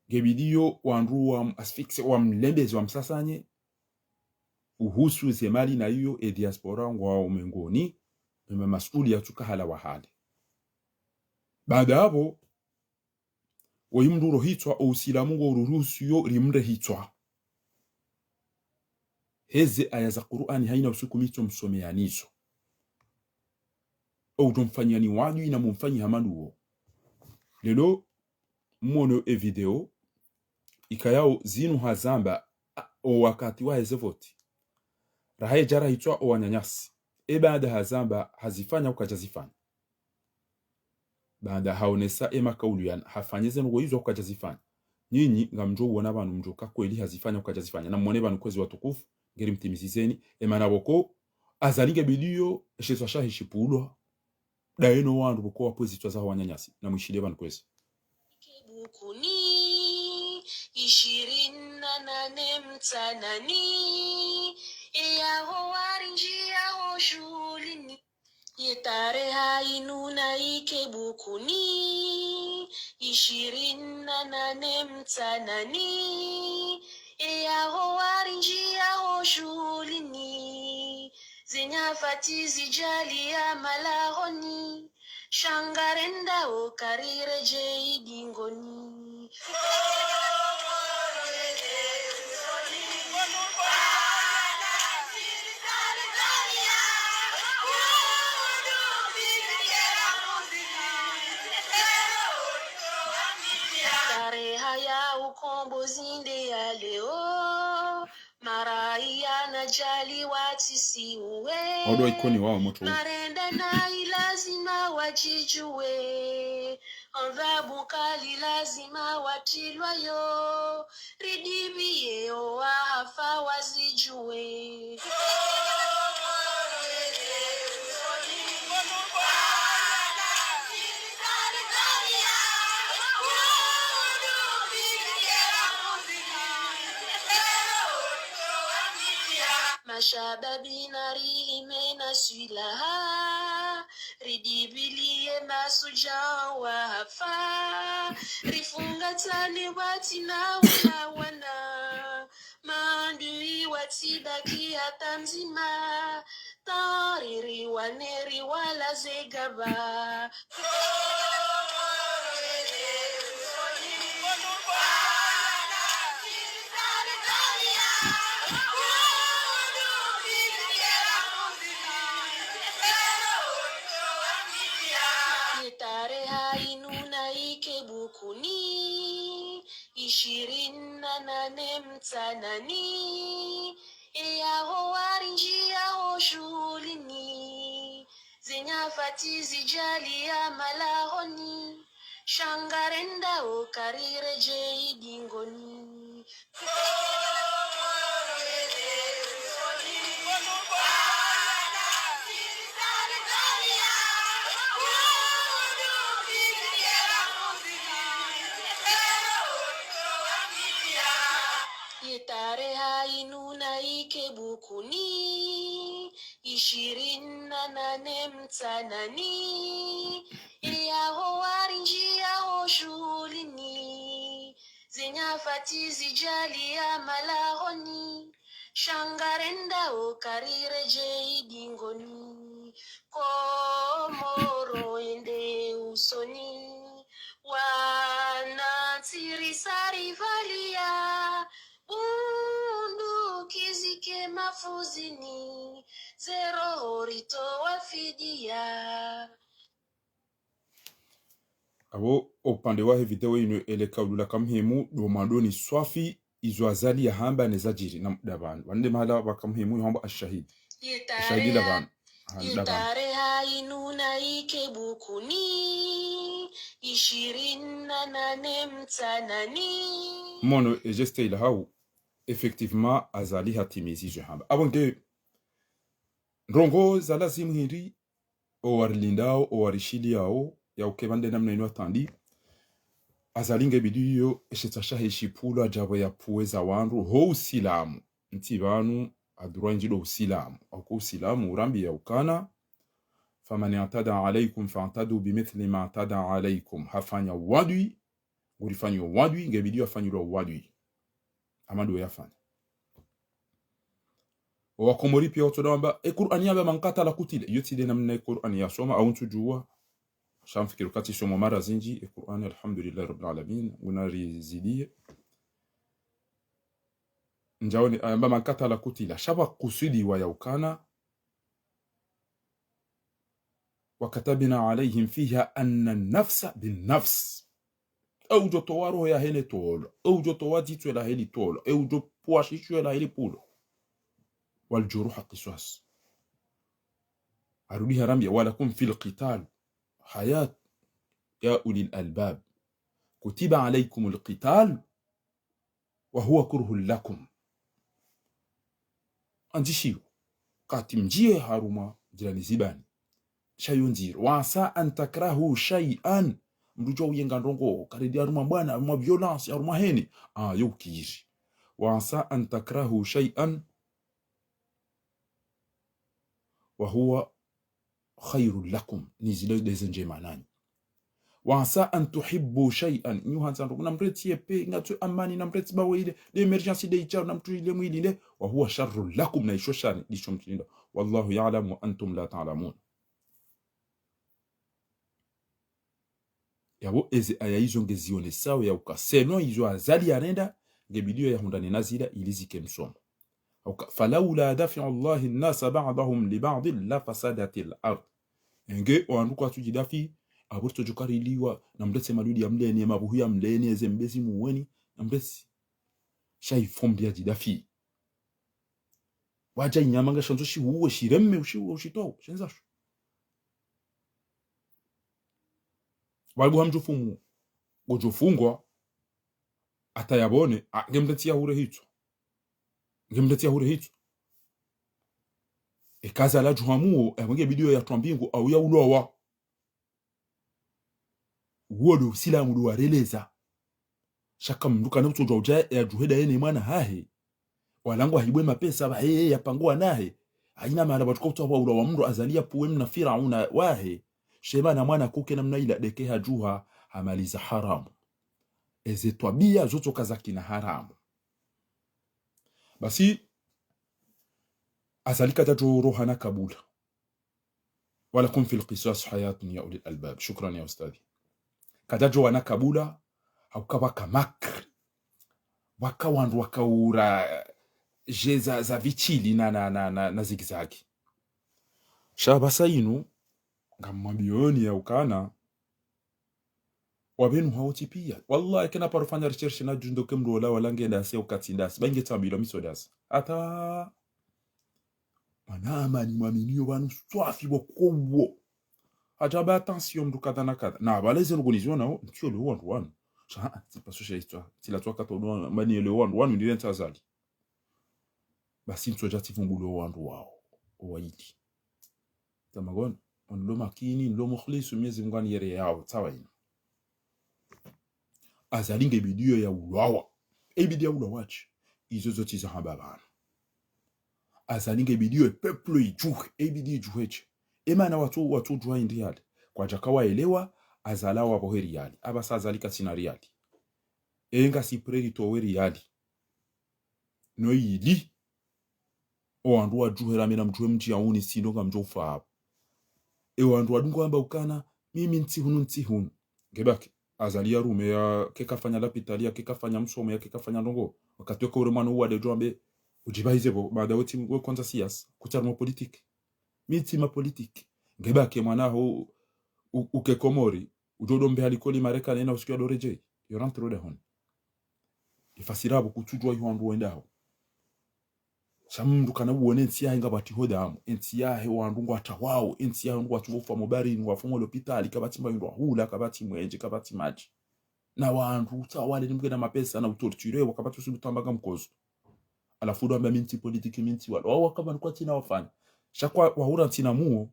gebidio wandu wa asfixe wa mlembezi wa msasanye uhusu zemali na hiyo e diaspora ngwa umengoni mema masuli ya tukahala wa hali. Baada hapo wayimduro hitwa usilamu ngo uruhusu yo rimre hitwa heze aya za Qur'ani haina usiku mito msomeanizo au tumfanyani wadu ina mumfanyi hamanuo lelo mwono e video ikayao zinu hazamba o wakati wa hezevoti rahaye jara hitwa o wanyanyasi baada hazamba hazifanya ukajazifanya baada haonesa makaulu hafanyeze ngo hizo ukajazifanya nyinyi ngamjo uona abantu mjoka kweli hazifanya ukajazifanya na mwone banu kwezi watukufu ngeri mtimizizeni emanaboko azalige bidio eshezwa shahishipulwa daeno wandu boko wapozi twaza wanyanyasi na mwishile banu kwezi Kebukuni 28 mtanani yaho warinji yaho shulini yetareha inuna ikebukuni 28 mtanani yaho warinji yaho shulini zenyafati zijali ya malahoni shangarenda o karire je idingoni tareha ya ukombozi ya leo maraia na jali watisi uwe odo ikoni wao moto marenda na lazima wajijue adhabu kali lazima watilwayo ridibie wahafa wazijue mashababi na rihime na swilaha ridibilie masuja wa hafa rifunga tali wati na wana maandui watibaki hata nzima tariri waneri wala zegaba tareha inuna ikebukuni 28 mtanani yaho warinji yaho shulini zenyafati zijali ya malahoni shangarenda o karire je idingoni tareha inuna ikebukuni 28 mtanani yaho warinji yaho shulini zenyafati zijali ya malahoni shangarenda o karire je idingoni komoro ende usoni wanatirisari valia undu kizike mafuzini zero horito wafidia abo upande wa video ino ele kaulula kamhemu do madoni swafi izo azali ya hamba nezajiri na daban wande mahala wakamhemu yomba ashahid ashahidi daban tareha inuna ikebukuni 28 mtanani mono ejeste ila hau effectivement azali hatimizi zo hamba abonge ndrongo za lazimu hindi o warlindao o warishili yao ya ukebande namna ino atandi azalinge bidiyo eshetasha heshipula jabo ya puweza wandu ho usilamu nti banu adurwa njilo usilamu ako usilamu urambi ya ukana famani atada alaikum fa'tadu bimithli ma atada alaikum hafanya wadui ulifanywa wadui ngebidi afanywa wadui amado yafanya wakomori pia watu naomba Qur'ani yaba man qatala kutila yote ile namna Qur'ani yasoma au tujua shamfikiri kati somo mara zinji Qur'ani alhamdulillah rabbil alamin unarizidie njaoni amba man qatala kutila shaba kusudi wa yaukana وكتبنا عليهم فيها أن النفس بالنفس أو جو توارو يا هلي تول أو جو توادي تو لا هلي تول أو جو بواشي تو لا هلي بول والجروح قصاص أروليها رمية ولكم في القتال حياة يا أولي الألباب كتب عليكم القتال وهو كره لكم عندي شيء قاتم جيه هاروما جلاني زباني shayonziro wasa antakrahu shay'an mrujo uyenga ndongo karidi aruma bwana aruma violence aruma heni yokiri wasa antakrahu shay'an wa huwa khairul lakum nizile dezenje manani wasa an tuhibbu shay'an nyuhanza ndongo namretie pe ngatu amani namreti bawe ile de emergency de ichao namtu ile mwili ile wa huwa sharrul lakum na ishoshani dishomtindo wallahu ya'lamu wa antum la ta'lamun yabo eze aya hizo ngezione sawa ya ukaseno hizo azali arenda ngebidio ya hundani nazira ilizike msomo falaula dafi'u Allahi an-nas ba'dahum li ba'd la fasadatil ard nge wanduka tujidafi aburto jukariliwa namdetse maludi ya mleni mabuhu ya mleni eze mbezi muweni namdetse shay fombia jidafi waja inyamanga shanzo shi uwe shiremme ushito shenzacho walbu hamjufumu gojufungwa atayabone ngemletia hure hitu ekaza la juhamuo emenge bidio ya twambingu au ya ulowa wodo sila mudu wareleza shaka mduka na kutojwa uja ya juheda yene mwana hahe walangu hibwe mapesa ba ya pangua nahe haina maana batuko kutoa ulowa mndo azalia puwe mna firauna wahe shema na mwana kuke namna ila deke hajuha hamaliza haramu eze twabia zoto kazaki na haramu basi azalika tajo rohana kabula walakum fil qisas hayatun ya ulil albab shukran ya ustadi kadajo wana kabula haukabaka makr wakawandu wakaura jeza za vichili na zigzagi shabasa inu ngamwambioni ya ukana wabenu hawoti pia wallahi kana parofanya research na jundo kemrola walange ndase ukatindasi bange tambilo misodas ata manama ni mwaminio banu swafi bokowo ajaba attention mdukata nakata na baleze organisation nao ntio le one ça c'est pas ce histoire si la toi kato mani le one ndi ntazali basi mtsoja tifumbulo wandu wao owaiti tamagona onlo makini lo mukhlisu miezi ngwani yere yao tsawaina azalinge bidio ya ulawa ebidia ulawachi izo zoti za hababana azalinge bidio peuple ijuhe ebidia juheche emana watu jua indiali kwa jakawa elewa azalawa boheri yali abasa azalika sinariali enga sipreri toweri yali no yili oandu wajuhera mina mjuhe mti yauni sinonga mjofa hapo ewandu wadungu amba ukana mimi ntihunu gebaki azalia rume ya kekafanya lapitalia kekafanya msomo ya kekafanya ndongo wakati wako uremano uwa de jombe ujibahizebo baada woti we kwanza siasa kucharmo politique mitima politique gebaki mwanaho ukekomori ujodombe halikoli Marekani na usikia doreje yorantre de hon ifasirabo kutujwa yuandu wendao samndu kana uone ntsiya inga bati hodamu ntsiya he wandungu atawao ntsiya ndu atufa mobari ndu afumo l'hôpital kabati mbayindwa hula kabati mwenje kabati maji na wandu utawale nimgena mapesa na utorture wakabati usubutambaga mkozo alafu ndo amba minti politiki minti walo wakaba kwa tina wafanya shakwa wahura tina muo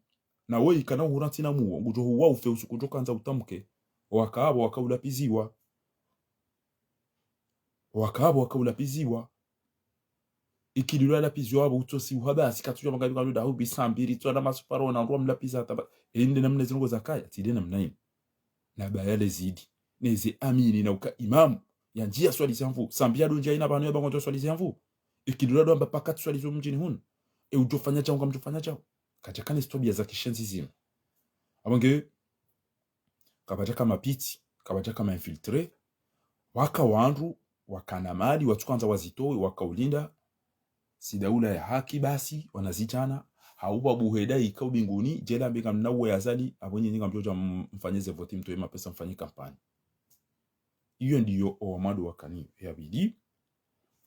na wewe kana uhura tina muo ngujo huwa ufe usukujo kanza utamke wakaabo wakaulapiziwa ikilula lapizwa abo utosi uhabasi katujwa magabi kalu da hubi sambiri tsona masuparo na ndo mlapiza taba ende namna zingo zakaya tide namna hii na bayale zidi neze amini na uka imamu ya njia swali zangu sambia do njia ina banu ya bango swali zangu ikidura do amba pakati swali zo mjini hunu ujofanya changu mjofanya changu kajakane stobia za kishenzi zima abange kabajaka mapiti kabajaka mainfiltre waka wandu wakana mali watu kwanza wazitoe wakaulinda si daula ya haki basi wanazichana hauba buheda ikau binguni jela mbinga mnawe yazali abonye nyinga mjoja mfanyeze voti mtoe mapesa mfanyi kampani iyo ndiyo owamadu wakani yabidi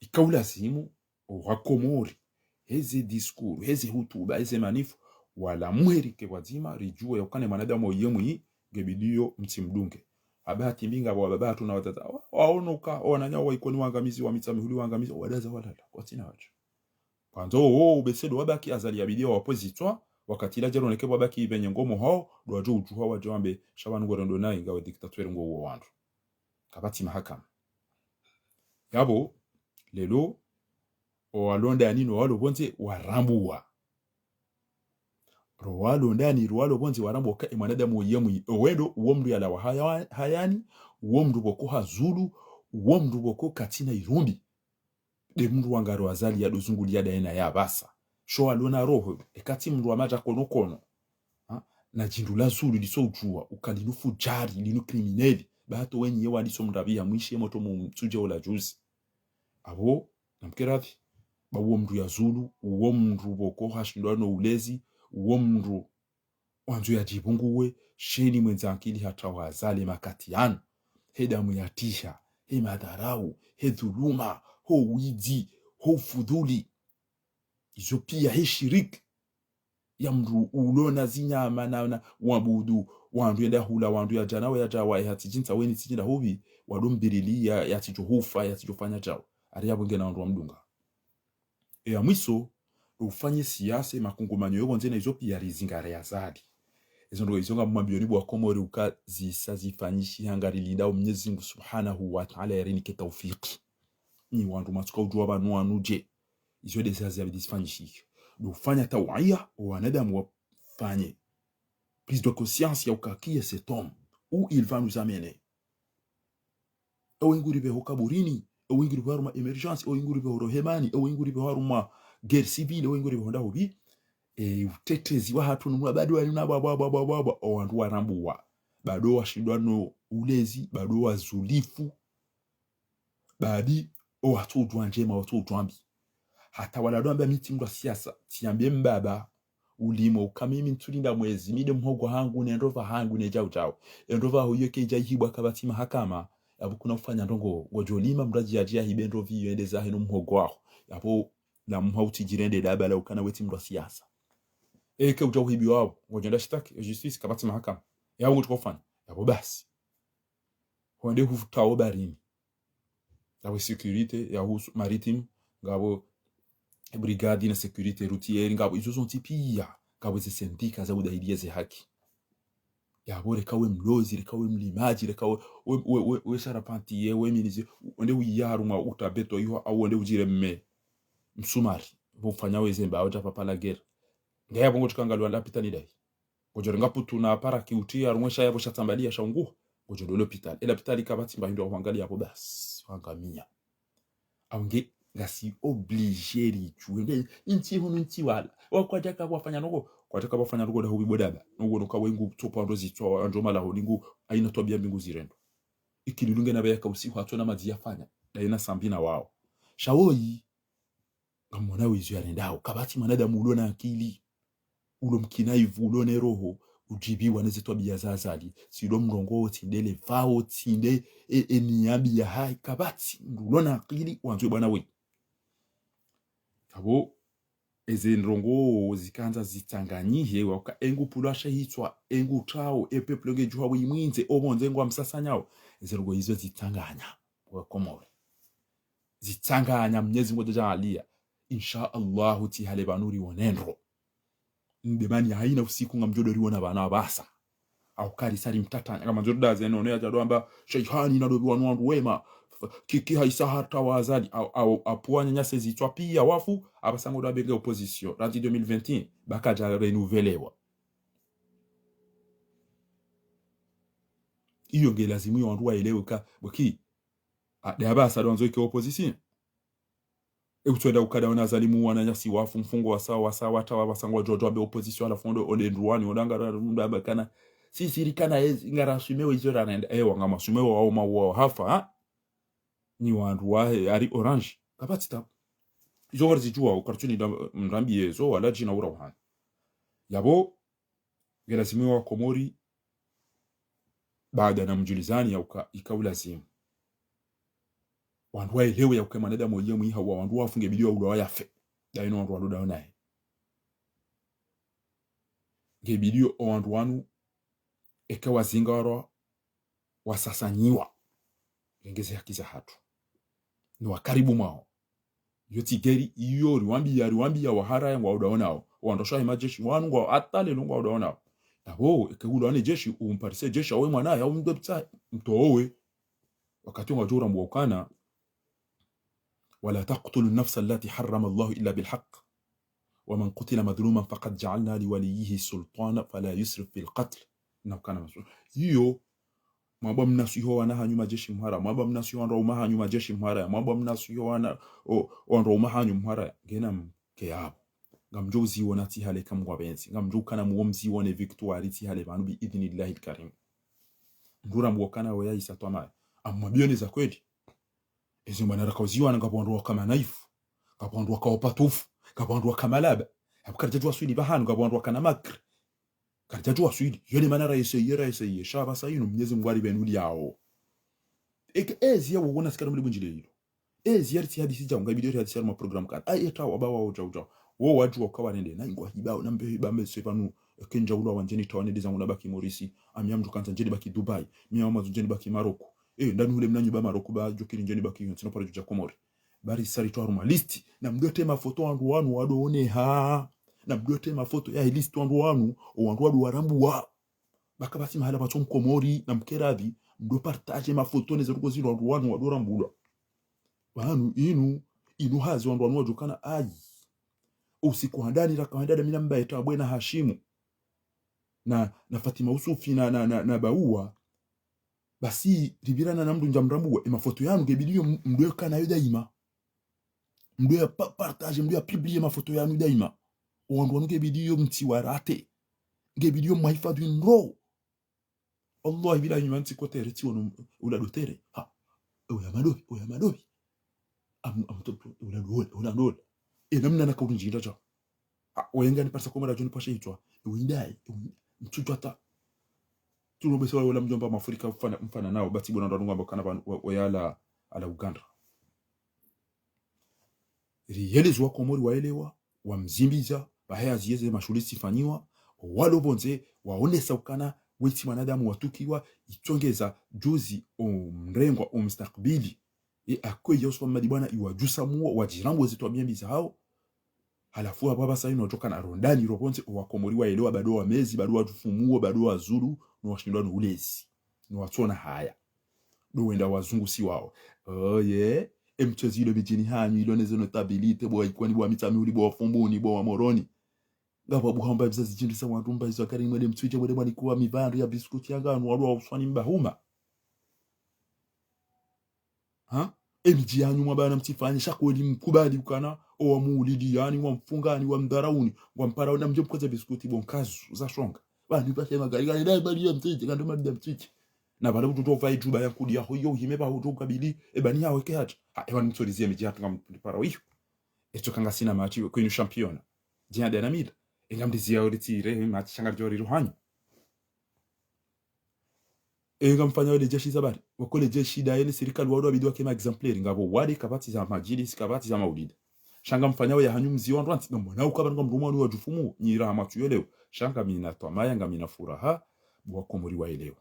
ikaula simu wakomori heze diskuru heze hutuba heze manifu wala muherike wazima rijua yokane manadamu yemwi gebidiyo mtimdunge abati mbinga wa babatu na watata waonoka wananya wa ikoni wangamizi wa mitsamihuli wangamizi wadaza walala kwatina wacho kwanzo ubesedo wabaki azali yabidi wa oppositwa wakati la jero neke wabaki benye ngomo hao doajo ujuha wajambe shabanu gondo na ingawa diktatwere ngo wo wandu kabati mahakama yabo lelo owalonda yanino walo bonze warambuwa rowalo ndani rowalo bonze warambo ka imanadamu yemu owendo uomdu ya lawa hayani uomdu boko hazulu uomdu boko katina irundi de mndu wangaro azali ya dozunguli ya daena ya basa sho alona roho ekati mndu amaja kono na jindu la zulu liso ujua ukalinufu jari linu krimineli bato wenye yewa liso mdabia mwishe moto mtuje ola juzi abo namkerathi bawo mndu ya zulu uwo mndu boko hashindwano ulezi uwo mndu wanzu ya jibunguwe sheni mwenzankili hata wazali makatiano hedamu ya tisha he madharau he dhuluma ho widi ho fudhuli izo pia he shirik ya mndu ulona zinyama na wabudu wandu yenda hula wandu ya janawe ya jawa ya tijinta weni tijinda hobi wadombirili ya tijohufa ya tijofanya jao ariya bwenge na wandu wa mdunga ya mwiso ufanye siyase makungumanyo yoko nzena izo pia rizingare ya zadi izo ndo izonga mwambioni bwa komori uka zifanyishi hangari lindao Mwenyezi Mungu Subhanahu wa Ta'ala yarini ke tawfiki ni wandu matuka ujua banu wanuje izo desazi ya bidisifanyishi ufanya tawaya wanadamu wafanye prise de conscience ya ukakie cet homme où il va nous amener ewinguri be hokaburini ewinguri be haruma emergence ewinguri be horohemani ewinguri be haruma guerre civile ewinguri be honda hobi utetezi wa hatu numwa bado wali na baba wandu warambuwa bado washindwano ulezi bado wazulifu badi watu udwanjema watu udwambi hata wala miti mndu siasa tiambie mbaba ulimo kamimi ntulinda mwezi mide mhogo hangu nendova hangu nejau jao endova huyo keja hibwa kabati mahakama yabo kuna kufanya ndongo ngojolima mraji ajia hibendo vi yende za hino mhogo wao yabo na mhauti jirende dabala ukana weti mndu siasa ke ujau hibi wao ngojenda shitaki justice kabati mahakama yabo ngutukofanya yabo basi honde hufutao barini yabo security yabo maritime ngabo brigade na sécurité routière ngabo izo zonti pia ngabo ze sendika za udaidia ze haki yabo rekawe mlozi rekawe mlimaji rekawe we sharapanti we minizi onde uyaruma utabeto yo awonde ujire mme msumari bofanya wezemba aja papa la guerre ngaya bongo tukangalwa lapitani dai ngojore ngaputu na para kiutia rumwesha yabo shatambalia shaungu ngojore l'hôpital et l'hôpital ikabati mbahindo wangali yabo bas wangamia aunge ngasi obligé richuende inti hunu inti wala wakwataka wafanya noko kwataka wafanya noko da hubi bodaba nugo noka wengu topa ndozi to andoma la holingu aina tobia mbingu zirendo ikilulunge na baya kausi hatu na maji yafanya daina sambina wao shawoi ngamona wizu yarendao kabati manadamu ulona akili ulo mkinaivu ulone roho ujibiwa neze tobia zazali silo mrongo tindele vao tinde eniambi ya hai kabati ulona akili wanzwe bwana we abo eze nrongo zikanza zitanganyihe waka engu pulasha hitwa engu trao peuple nge juha wimwinze obonze ngo amsasanyao eze nrongo hizo zitanganya kwa komore zitanganya Mwenyezi Mungu ajalia insha Allah tihale banuri wonenro ndemani haina usiku ngamjodori wona bana basa au kali sari mtatanya kama njoda zeno ya jadwamba shaykhani na dobi wanwandu wema kiki haisa hata wazali au apuanya nyase zitwa pia wafu abasango da benge opposition radi 2021 bakaja renouveler iyo nge lazimu wandu waelewe ka boki adaba sadonzo ke opposition ekutwenda ukada ona zalimu wananyasi wafu mfungo wa sawa watawa basangwa jojo abe opposition ala fondo ode ndwani odangara ndaba kana sisi rikana ngara sumewe izora naenda wanga sumewe wa mawo hafa ni wandu wa ari orange kapatita izo warzijua ukartuni mrambi yezo wala jina urawan yabo gelazimiwa Komori baada na mjulizani ya ikaulazimu wandu waelewe ya manada moye mwiha wa wandu wafunge bidio ulawa yafe daino wandu waluda onaye gebidio wandu wanu ekawa zingaro wasasanyiwa ngeze hakiza hatu ni wakaribu mwao yoti geri iyo riwambi ya wahara ya waudaonao wandosha imajeshi wanu ngwa atale lungu waudaonao nabo ekegulu ane jeshi umparise jeshi awe mwana ya umdopta mtowe wakati wajura mwokana wala taqtulu an-nafsa allati harrama Allah illa bilhaq ومن قتل مظلوما فقد جعلنا لوليه سلطانا فلا يسرف في القتل na kana maso hiyo mwaba mnasiho wana hanyuma jeshi mhara mwaba mnasiho wana uma hanyuma jeshi mhara mwaba mnasiho wana uma hanyuma mhara gena mke yabo ngamjozi wona ti hale kamwa benzi ngamjukana muomzi wone victoire ti hale banu bi idnillahi alkarim ndura mwokana we yaisa twama amwabione za kweli ezo manara kauziwa ngabondwa kama naifu ngabondwa kaopatufu ngabondwa kama laba abukarjwa swidi bahanu ngabondwa kana makr karjwa swidi yoni manara yese shaba sayinu mnyezi ngwari benuli yao ezi ya wona sikara muri bunjile yiro ezi yarti hadisi ja ngabidyo hadisi ya program kan ayeta wabawa oja wo watu wakawanende na ingwa hibao nambe hibambe sepanu kenja ulo wanjeni tawane dizangu nabaki Morisi amyamdu kanza njeni baki Dubai miyama njeni baki Maroko ndani ule mnanyu ba Maroko ba jokiri njeni baki yontsino pare juja Komori bari sari to aruma listi na mdote mafoto wandu wanu wadoone ha na mdote mafoto ya listi wandu wanu wandu warambu wa bakabasi mahala bato Komori na mkerabi ndo partage mafoto nezo ruko zino wandu wanu wadorambu wanu inu hazi wandu wanu wajukana ayi usiku handani rakahandada mina mbaita bwena Hashimu na Fatima Usufi na Baua basi ribirana na mdu njamrambuwa mafoto yanu gebidio mdweka nayo daima mdwe partage mdwe publier mafoto yanu daima wandu wanu gebidio mtiwarate gebidio maifadhu nro Allah bila nyumanti kote reti wanu uladotere ha oya madobi amtoto uladole namna nakawunjira ja wenga ni parsa komara joni pasha itwa windai mtutata tulobese wala mjomba mafurika mfana nao bati bona ndo ngamba kana wayala ala Uganda riyelezwa Komori waelewa wamzimbiza bahaya ziyeze mashuli sifanywa walobonze waonesa ukana weti wanadamu watukiwa itongeza juzi mrengwa umstakbili akwe yoswa madibana iwajusa muo wajirambo zetu abyembiza hao halafu baba sasa inotoka na rondani robonze wa Komori waelewa bado wa mezi bado watufumuo bado wa Zulu no washindwa no ulezi no watona haya do wenda wazungu si wao emchezilo bijini hanyu iloneze notabilite bo ikwani bo mitami uli bo fumbuni bo moroni ngabo buhamba bizazi jindu sa wantu mba izo kari mwede mtwije mwede mwani kuwa mivandu ya biskuti yanga anu walu wa uswani mbahuma emiji yanyu mwabana mtifanye shakweli mkubali ukana owa muulidi yani wa mfungani wa mdarauni wa mparauni na mjomkoza biskuti bonkazu za shonga bani base magari gani dai bali ya mtwije kando mali ya mtwije na bale kutofa ituba ya kudi ya hoyo himeba hutokabili ebani yawe ke hata ewan mtsolizie miji hatu ngampara wiyo kanga sina machi kwenu championa dia de namida engamdizia oritire machi changa jori ruhanyo ngamfanya wale jeshi zabari wakole jeshi da ile serikali wao bidwa kema exemplaire ngabo wale kabati za majili kabati za maulidi shanga mfanya ya hanyu mzi wandu anti ngomona ukaba ngomrumo ni wajufumu nyira amatu yeleo shanga mina twamaya ngamina furaha bwa Komori waelewa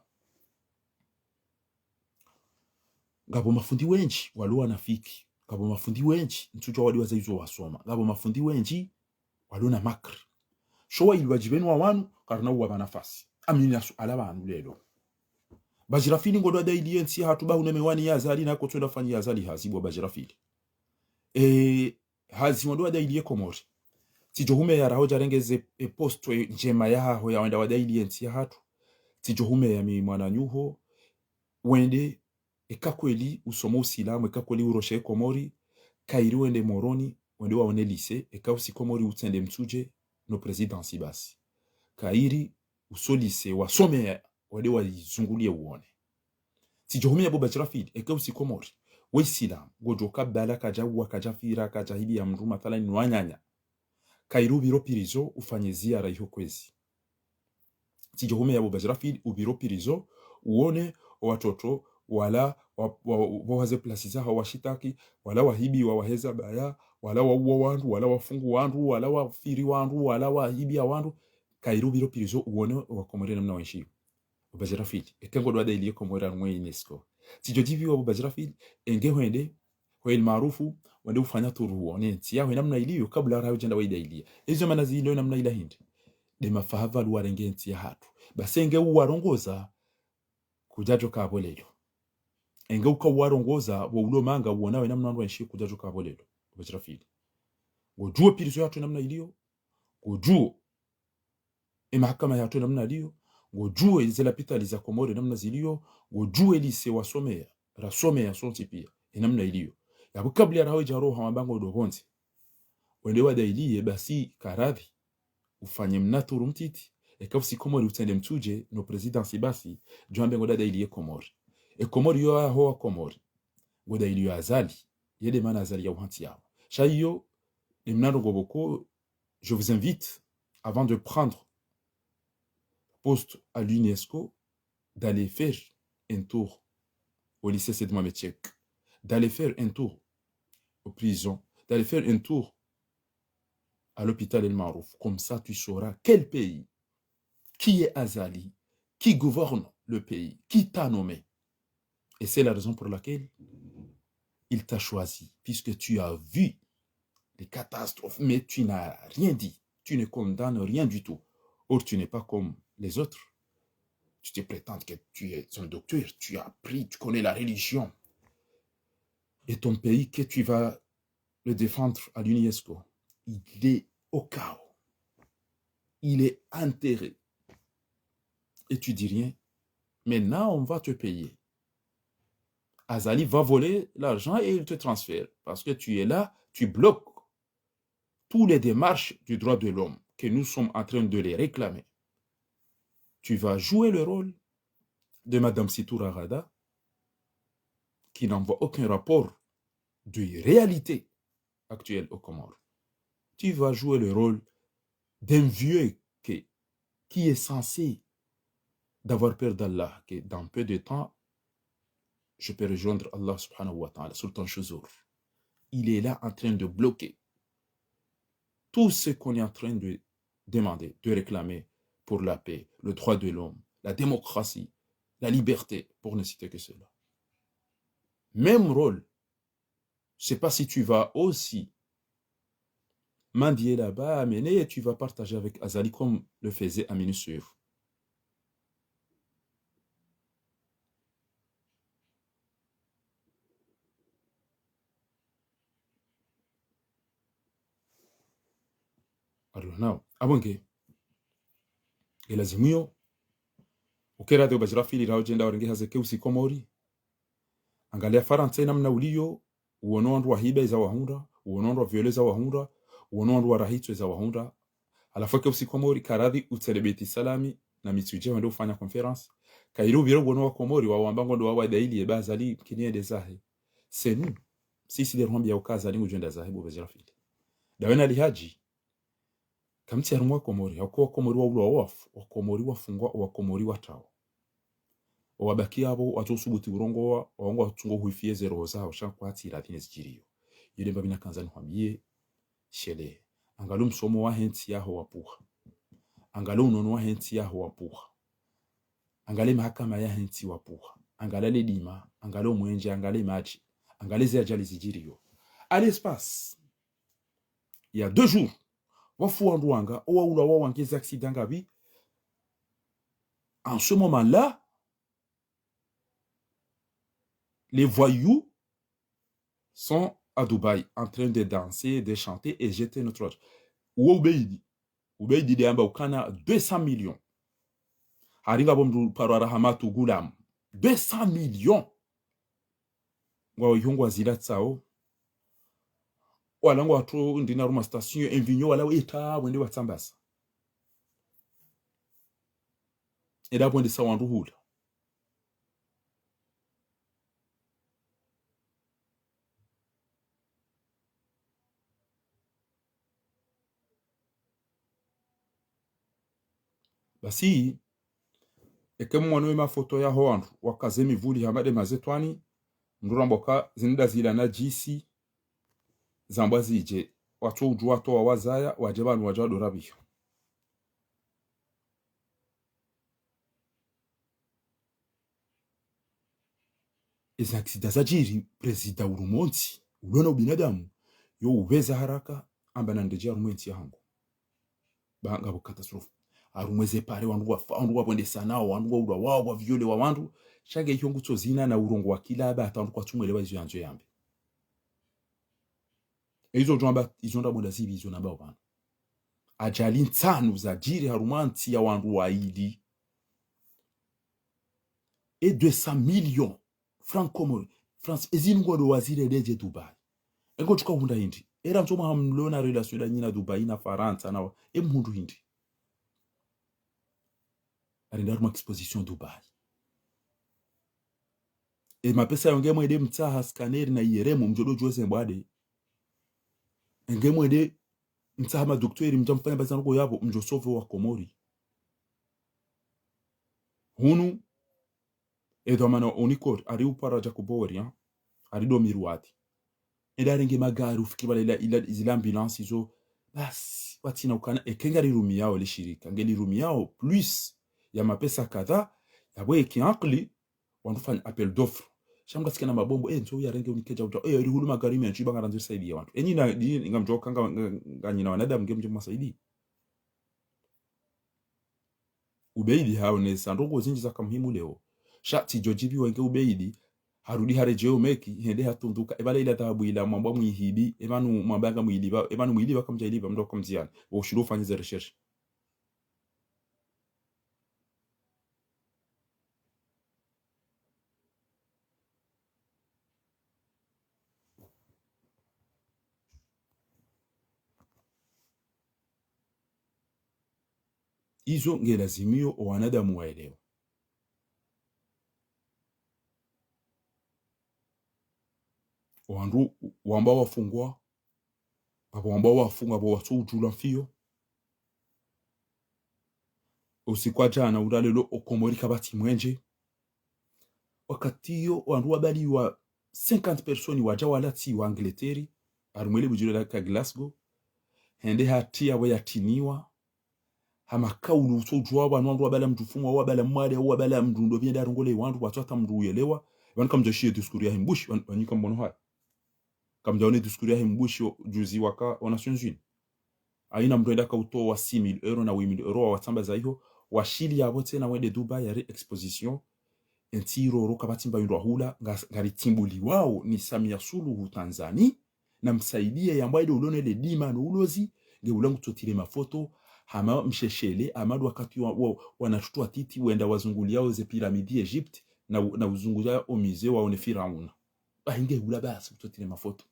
ngabo mafundi wenji walua nafiki ngabo mafundi wenji ntujo wali wazayizo wasoma ngabo mafundi wenji waluna makri showa ilwajibenu wa wanu karna uwa nafasi amini asu alaba anu lelo bajirafili ngodo daily NC hatuba unemewani ya zali na kotwenda fanyi ya zali hazibwa bajirafili hazi ngodo daily Komori tijohume ya rahoja rengeze post njema ya ho ya wenda wa daily NC hatu tijohume ya mi mwana nyuho wende ekakweli usoma usilamu ekakweli uroshe komori kairi wende moroni wende waone lycée eka usi komori utsende mtsuje no presidency basi kairi uso lycée wasome wende wazungulie uone tijohumia bo bajrafid eka usi komori wisilamu gojo kabala kajawa kajafira kajahibi ya mru mathala ni wanyanya kairu biro pirizo ufanye ziara hiyo kwezi tijohumia bo bajrafid ubiro pirizo uone watoto wala wawaze plasi zao washitaki wala wahibi wawaheza baya wala waua wandu wala wafungu wandu wala wafiri wandu wala wahibi wandu kairu biro pirizo uone wakomore namna wanshi ubajrafid ekengo dwada iliye komora mwe UNESCO tijojivi wa ubajrafid enge hwende hoel maarufu wende ufanya turu uone tia hwe namna iliyo kabla raho jenda waida iliye hizo manazi ilo namna ila hindi de mafahava luwarenge tia hatu basenge uwarongoza kujajo kabolelo enge ukawarongoza wa ulo manga uonawe namna ndo nshi kujajo kabolelo ubajrafid wojue pirizo yatu namna iliyo wojue mahakama yatu namna iliyo wojue zela pitali za komore namna ziliyo wojue lise wasomea rasomea sonti pia namna iliyo yabo kabla ya raho jaro hawabango dogonzi wende wadailiye basi karadhi ufanye mnaturu mtiti ekafsi komori utende mtuje no presidency basi jwambe ngoda dailiye komori komori yo aho komori ngoda iliyo azali yede mana azali ya uhanti yao shayo limnano goboko je vous invite avant de prendre poste à l'UNESCO d'aller faire un tour au lycée Seydi Mohamed Cheikh, d'aller faire un tour aux prisons, d'aller faire un tour à l'hôpital El Marouf. Comme ça, tu sauras quel pays, qui est Azali, qui gouverne le pays, qui t'a nommé. Et c'est la raison pour laquelle il t'a choisi, puisque tu as vu les catastrophes, mais tu n'as rien dit. Tu ne condamnes rien du tout. Or, tu n'es pas comme les autres. Tu te prétends que tu es un docteur, tu as appris, tu connais la religion. Et ton pays, que tu vas le défendre à l'UNESCO, il est au chaos. Il est enterré. Et tu dis rien. Maintenant, on va te payer. Azali va voler l'argent et il te transfère. Parce que tu es là, tu bloques toutes les démarches du droit de l'homme que nous sommes en train de les réclamer. Tu vas jouer le rôle de Madame Sitoura Rada, qui n'envoie aucun rapport de réalité actuelle au Comores. Tu vas jouer le rôle d'un vieux qui est censé d'avoir peur d'Allah, que dans peu de temps, je peux rejoindre Allah subhanahu wa ta'ala, Sultan Chouzour. Il est là en train de bloquer tout ce qu'on est en train de demander, de réclamer pour la paix, le droit de l'homme, la démocratie, la liberté, pour ne citer que cela. Même rôle. Je ne sais pas si tu vas aussi mendier là-bas, amener et tu vas partager avec Azali comme le faisait Aminou Souf. Alors, now, abonge. Elazimuyo ukera de bajrafili raujenda waringi hazeke usikomori angalia faransa namna uliyo uonondo wa hiba za wahunda uonondo wa violeza wahunda uonondo wa rahitwe za wahunda alafu ke usikomori karadhi utelebeti salami na mituje wende ufanya conference kairu biro uono wa komori wa wambango ndo wa daili e bazali kiniende zahe c'est nous sisi de rwambia ukaza ni ujenda zahe bo bajrafili dawena lihaji kamti arumwa komori akuwa komori wa ulo wafu wa komori wafungwa wa komori watao wabaki abo watosubuti urongo wa wango watungo huifie zero zao shankwa ati latine zikiriyo yule mbabina kanzani hwambie shele angalu msomo wa henti yaho wapuha angalu unono wa henti yaho wapuha angale mahakama ya henti wapuha angale dima angale mwenje angale maji angale ze ajali zikiriyo à l'espace il y a 2 jours wafu wanduanga owa ula wa wangeza accident gabi en ce moment-là les voyous sont à Dubaï en train de danser, de chanter et jeter notre argent. Ubeidi de amba ukana 200 millions. Haringa bomdu parwara hamatu gulam 200 millions ngwa yongwa zila tsao wala ngwa watu ndina ruma station envinyo wala weta wende watsambasa eda wende sawandu hula basi ekemu mwanwe mafoto ya hoandu wakaze mivuli hamade mazetwani ndura mboka zinida zila na jisi zambwa zije watu ujua toa wazaya wajebanu wajado rabio eza aksida za jiri prezida urumonti ulona ubinadamu yo ubeza haraka amba na ndejia rumonti yangu banga bu katastrofe arumweze pare wandu wapwende sana wandu wa wao wa viole wa wandu shage yongu tsozina na urongo wa kilaba atandu kwa tumwelewa izo yanzo yambe izo jomba izo ndabonda zibi izo namba abantu ajali nsanu za jiri harumanti ya wandu wa ili et 200 millions francs comores France ezingo do wazire deje Dubai engo tuka hunda hindi era ntoma hamlona relation da nyina Dubai na Faransa na emhundu hindi arindar ma exposition Dubai e mapesa yongemo ede mtsaha scanner na yeremo mjodo jose mbade engemo ede mtsaha ma doktori mjamfanya bazana ko yabo mjosove wa Komori hunu edo mana unikor ari upara jakubori ya ari do miruati edarenge magari ufikira ila zila ambulance izo basi watina ukana ekengari rumi yao lishirika ngeli rumi yao plus ya mapesa kadha yabwe kiankli wanufanya appel d'offre shamga sikana mabombo nzo yarenge unikeja uta ri hulu magari menchi banga ranzo saidi ya watu enyina ngamjoka nganyina wanada mgemje masaidi ubeidi hao ne sanduko zinji za kamhimu leo shati jojibi wenge ubeidi harudi harejeo meki hende hatunduka ebale ila tabu ila mwamba mwihidi ebanu mwambanga mwiliba ebanu mwiliba kamjailiba mdo kamziana wo shuru fanyiza research izo ngelazimio wanadamu waelewa wandu wamba wafungwa abo wamba wafunga abo wasujula mfio usikwa jana udalelo okomori kabati mwenje wakati yo wandu wabali wa 50 personi waja walati wa Angleteri arumwele bujiro la ka Glasgow hende hatia we yatiniwa hamakaulu usojwa wandu wabala mtufumwa wabala mwale wabala mdundo byenda rongole wandu watata mdu yelewa wanka mjoshie diskuria himbushi wanyika mbono haya kamjaone diskuria himbushi juzi waka wa Nations Unies aina mdoenda ka uto wa 6000 euro na 8000 euro wa watamba za hiyo washili yabo tena wende Dubai ya exposition entiro roka batimba yindwa hula ngari timbuli wao ni Samia Suluhu Tanzania na msaidie yambaide ulone le dima no ulozi nge ulangu tutire mafoto hama msheshele amadu wakati wanashtua titi wenda wazunguli yao ze piramidi Egypt na uzungulia o musée waone Firauna bahinge hula basi tutire mafoto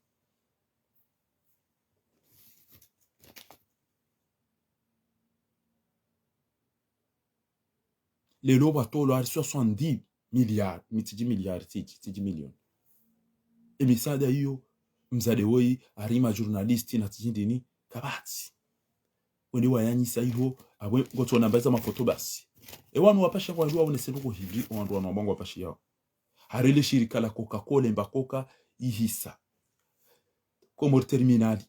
les loba tolo ari 70 milliards mitiji milliards tiji million emisada hiyo mzade woi arima journalisti na tijindini kabati wende wayanyisa hiyo abwe ngoto nambaza mafoto basi wanu wapasha kwa nduwa uneseruko hivi wandu wanabongo wapashi yao harele shirika la Coca-Cola mbakoka ihisa Komori terminali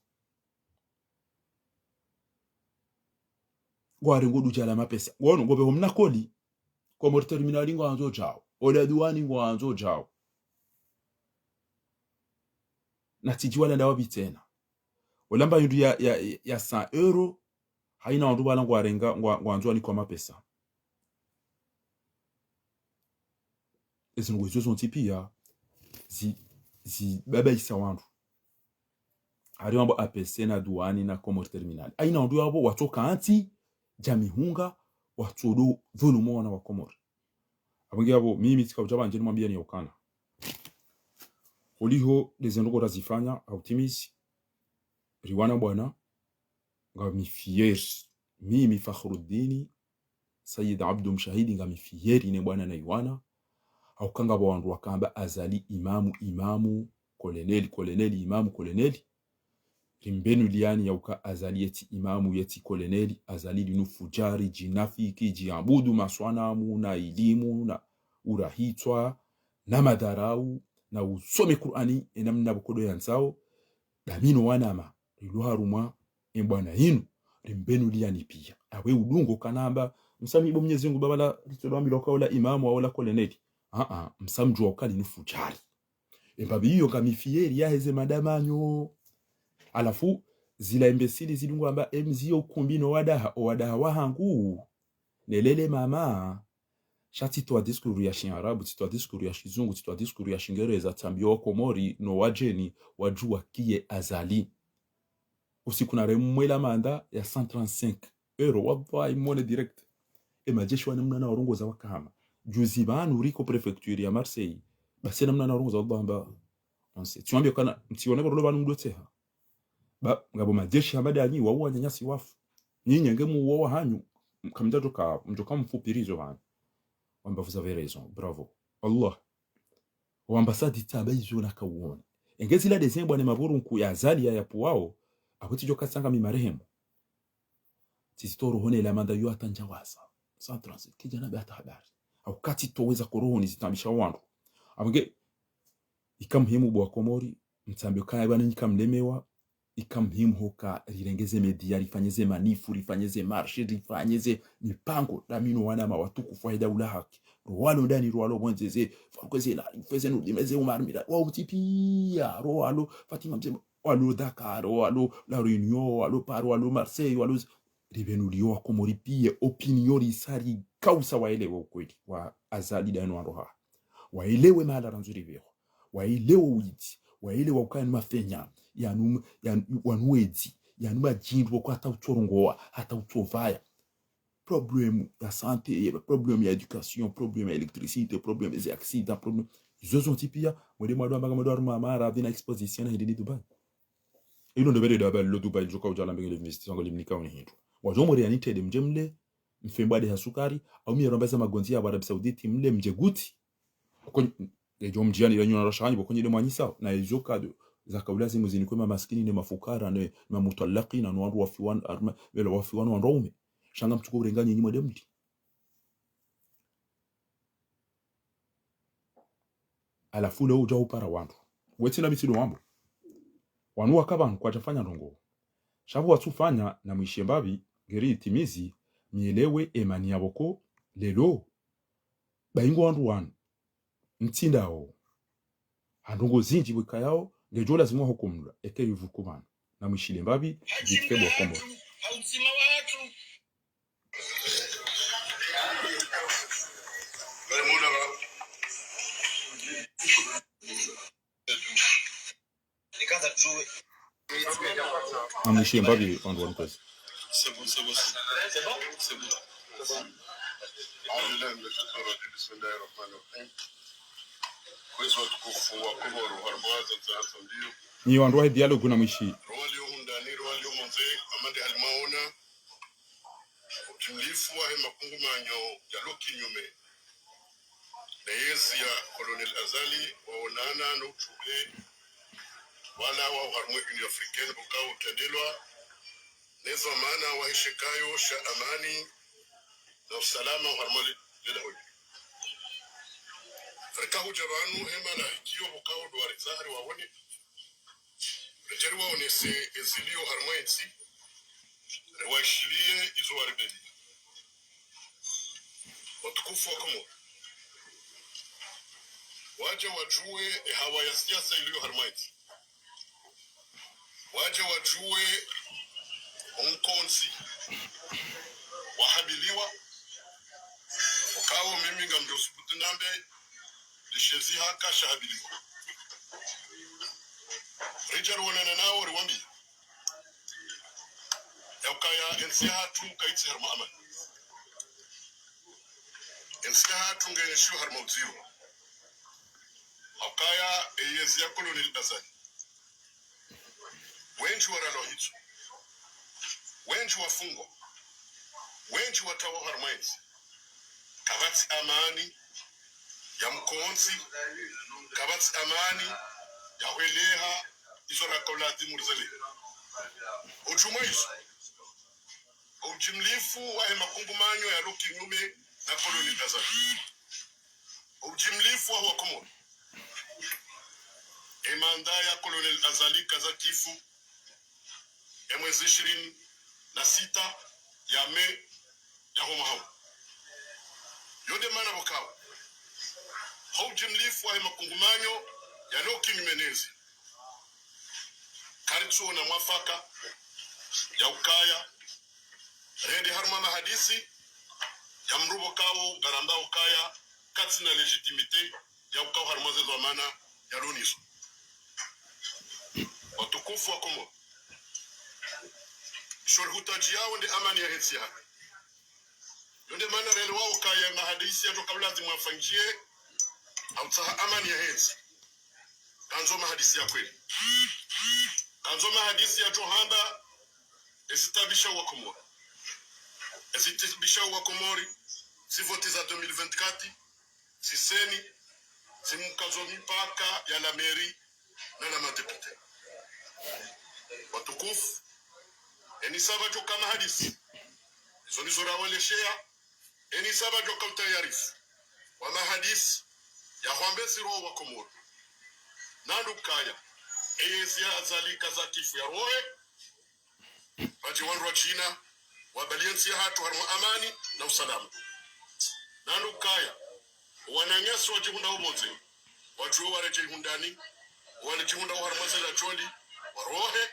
gwari ngodu jala mapesa wono ngobe homna koli Komori terminali ngo anzo jao ola duani ngo anzo jao na tijiwala ndawa bitena olamba yundu ya 100 euro haina wandu bala ngo arenga ngo anzo ni kwa mapesa ezingo zozo ntipia baba isa wandu ari wambo APC na duani na Komori terminali aina wandu yabo watoka anti jamihunga watudu dhulumu wana wa Komori abangi abo mimi tika ujaba njeni mwambia ni ukana uliho lezendogo razifanya au timisi riwana bwana ngami fier mimi Fakhruddin Sayyid Abdu Mshahidi ngami fieri ne bwana na iwana au kanga wandu wakamba azali imamu koloneli imamu koloneli rimbenu liani yauka azali yeti imamu yeti koloneli azali linu fujari jinafiki jiabudu maswanamu na elimu na urahitwa na madarau na usome Qur'ani enamna bukodo yansao damino wanama riluharumwa embwana hinu rimbenu liani pia awe udungo kanamba msami ibo Mwenyezi Mungu babala litolwambi lokaola imamu au la koloneli msamjwa ukali ni fujari embabi hiyo kamifieri yaheze madamanyo alafu zila imbesili zilungu amba mzio kumbino wadaha wahangu nelele mama shati to diskuru ya Shiarabu to diskuru ya Shizungu to diskuru ya Shingereza tambio Komori no wajeni wajua kie azali usiku na remwela manda ya 135 euro wallahi monnaie direct majeshi wanamna na warongoza wakahama juzi banu riko prefecture ya Marseille basi namna na warongoza wabamba onse tuambie kana mtione baro banu mdoteha ba ngabo majeshi hamada yanyi waua nyanyasi wafu nyinyi ngemu waua hanyu kamdato ka mtoka mfupirizo bana wamba vous avez raison bravo Allah wa ambassade tabayizo na kawone engezi la desembo bwana maburu nku ya azali ya puwao akutijo kasanga mi marehemu tizitoro hone la manda yo atanjawasa sans kijana bata habari au kati toweza korohoni zitambisha wandu abenge ikamhimu bwa Komori mtambio kaya bwana nikamlemewa ikamhimu hoka rirengeze media rifanyeze manifu rifanyeze marche rifanyeze mipango damino wana mawatuku faida ula haki roalo ndani roalo bonzeze fakweze la feze nudimeze umarmira wa utipia roalo Fatima mzee walo Dakar walo la Réunion walo Paris walo Marseille walo rivenulio wa Komori pia opinion risari kausa waelewe ukweli wa azali dano aroha waelewe mahala ranzuri vero waelewe uiti waelewe ukani mafenya yanu wanuezi yanu majindu kwa hata utorongoa hata utovaya problème ya santé problème ya éducation problème ya électricité problème ya accident problème zozo tipia mwede mwadwa mbaga mwadwa mara vina exposition na hidini Dubai ilo ndebere da balo Dubai joka ujala mbenge investition ngolimnika unihindu wajomo realite de mjemle mfembade ya sukari au mi rombaza magonzi ya Arabia Saudite mle mjeguti ko ejo mjiani la nyona rashanyi bokonye de mwanyisa na ejoka za kaulazi muzini kwa maskini ne mafukara ne mamutallaqi na nwandu wafiwan arma wala wafiwan wanraume shanga mtuko urenganye nyimo demti ala fule uja upara wandu wetina mitido wambo wanu wakabantu kwa jafanya ndongo shabu watufanya na mwishembabi geri itimizi mielewe emani yaboko lelo baingo wandu wanu ntindao handongo zinji wikayao ngejo lazima hukumula eke yuvukumana na mwishembabi zikebo kombo hauzima watu mwishembabi wandu wanu pesa c'est bon. Ni wandu wa dialogue na mwishi timlifu wa makungu manyo ya loki nyume na yezi ya Colonel Azali waonana na uchule wala wa harmwe Union Africaine bukao utendelwa nezo maana wa heshikayo sha amani na usalama wa harmwe lila hoji Rikahu jabanu hema na hikio bukao duwari zahari wawoni rejeri waonese ezilio harmwe ensi rewaishilie izo waribeli watukufu wa Komoro waje wajue hawa ya siasa iliyo harmaiti waje wajue onkonsi wahabiliwa wakawo mimi ngamdo subutu nambe lishezi haka shahabiliwa rijar wanana nao riwambi ya ukaya ensi hatu kaiti harma amani Ensiha tunge shu harmauzio. Akaya eyezia kolonel Azali. Wengi waralohitu. Wengi wafungwa. Wengi watawa harmaizi. Kabati amani ya mkonzi. Kabati amani ya weleha izo rakolati murzeli. Ujumaizo. Ujimlifu wa makungumanyo ya luki nyume na kolonel Azali. Ujimlifu wa Komoro. Emanda ya kolonel Azali Kazakifu mwezi 26 ya Mei ya Homahau. Yode mana bokawa. Ujimlifu wa makungumanyo ya luki nyumenezi. Karitsu na mwafaka ya ukaya. Redi harmana hadisi ya mrubo kawo garanda ukaya kati na legitimite ya ukawo harmaze zamana ya luniso. Watukufu wa Komoro. Shorhutaji yao ndi amani ya hetsi haka. Yonde mana redi wa ukaya na hadisi ya tokabla zimwafangishie au taha amani ya hetsi. Kanzoma hadisi ya kweli. Kanzoma hadisi ya Johanda esitabisha wa Komoro. Esitabisha wa Komori si voti za 2024 si seni si mkazo mipaka ya la meri na la madepute. Watukufu enisaba jo kama hadisi izo nizo raweleshea enisaba jo kautayarifu wa mahadisi ya Hwambesi roho wa Komoro nandu kaya eyezia Azali Kazakifu ya rohe wajiwandu wa China wabaliensi ya hatu harma amani na usalama. Nandu kaya wananyasi wajihunda umoze wajuwe warejihundani walijihunda uharmaze la choli warohe.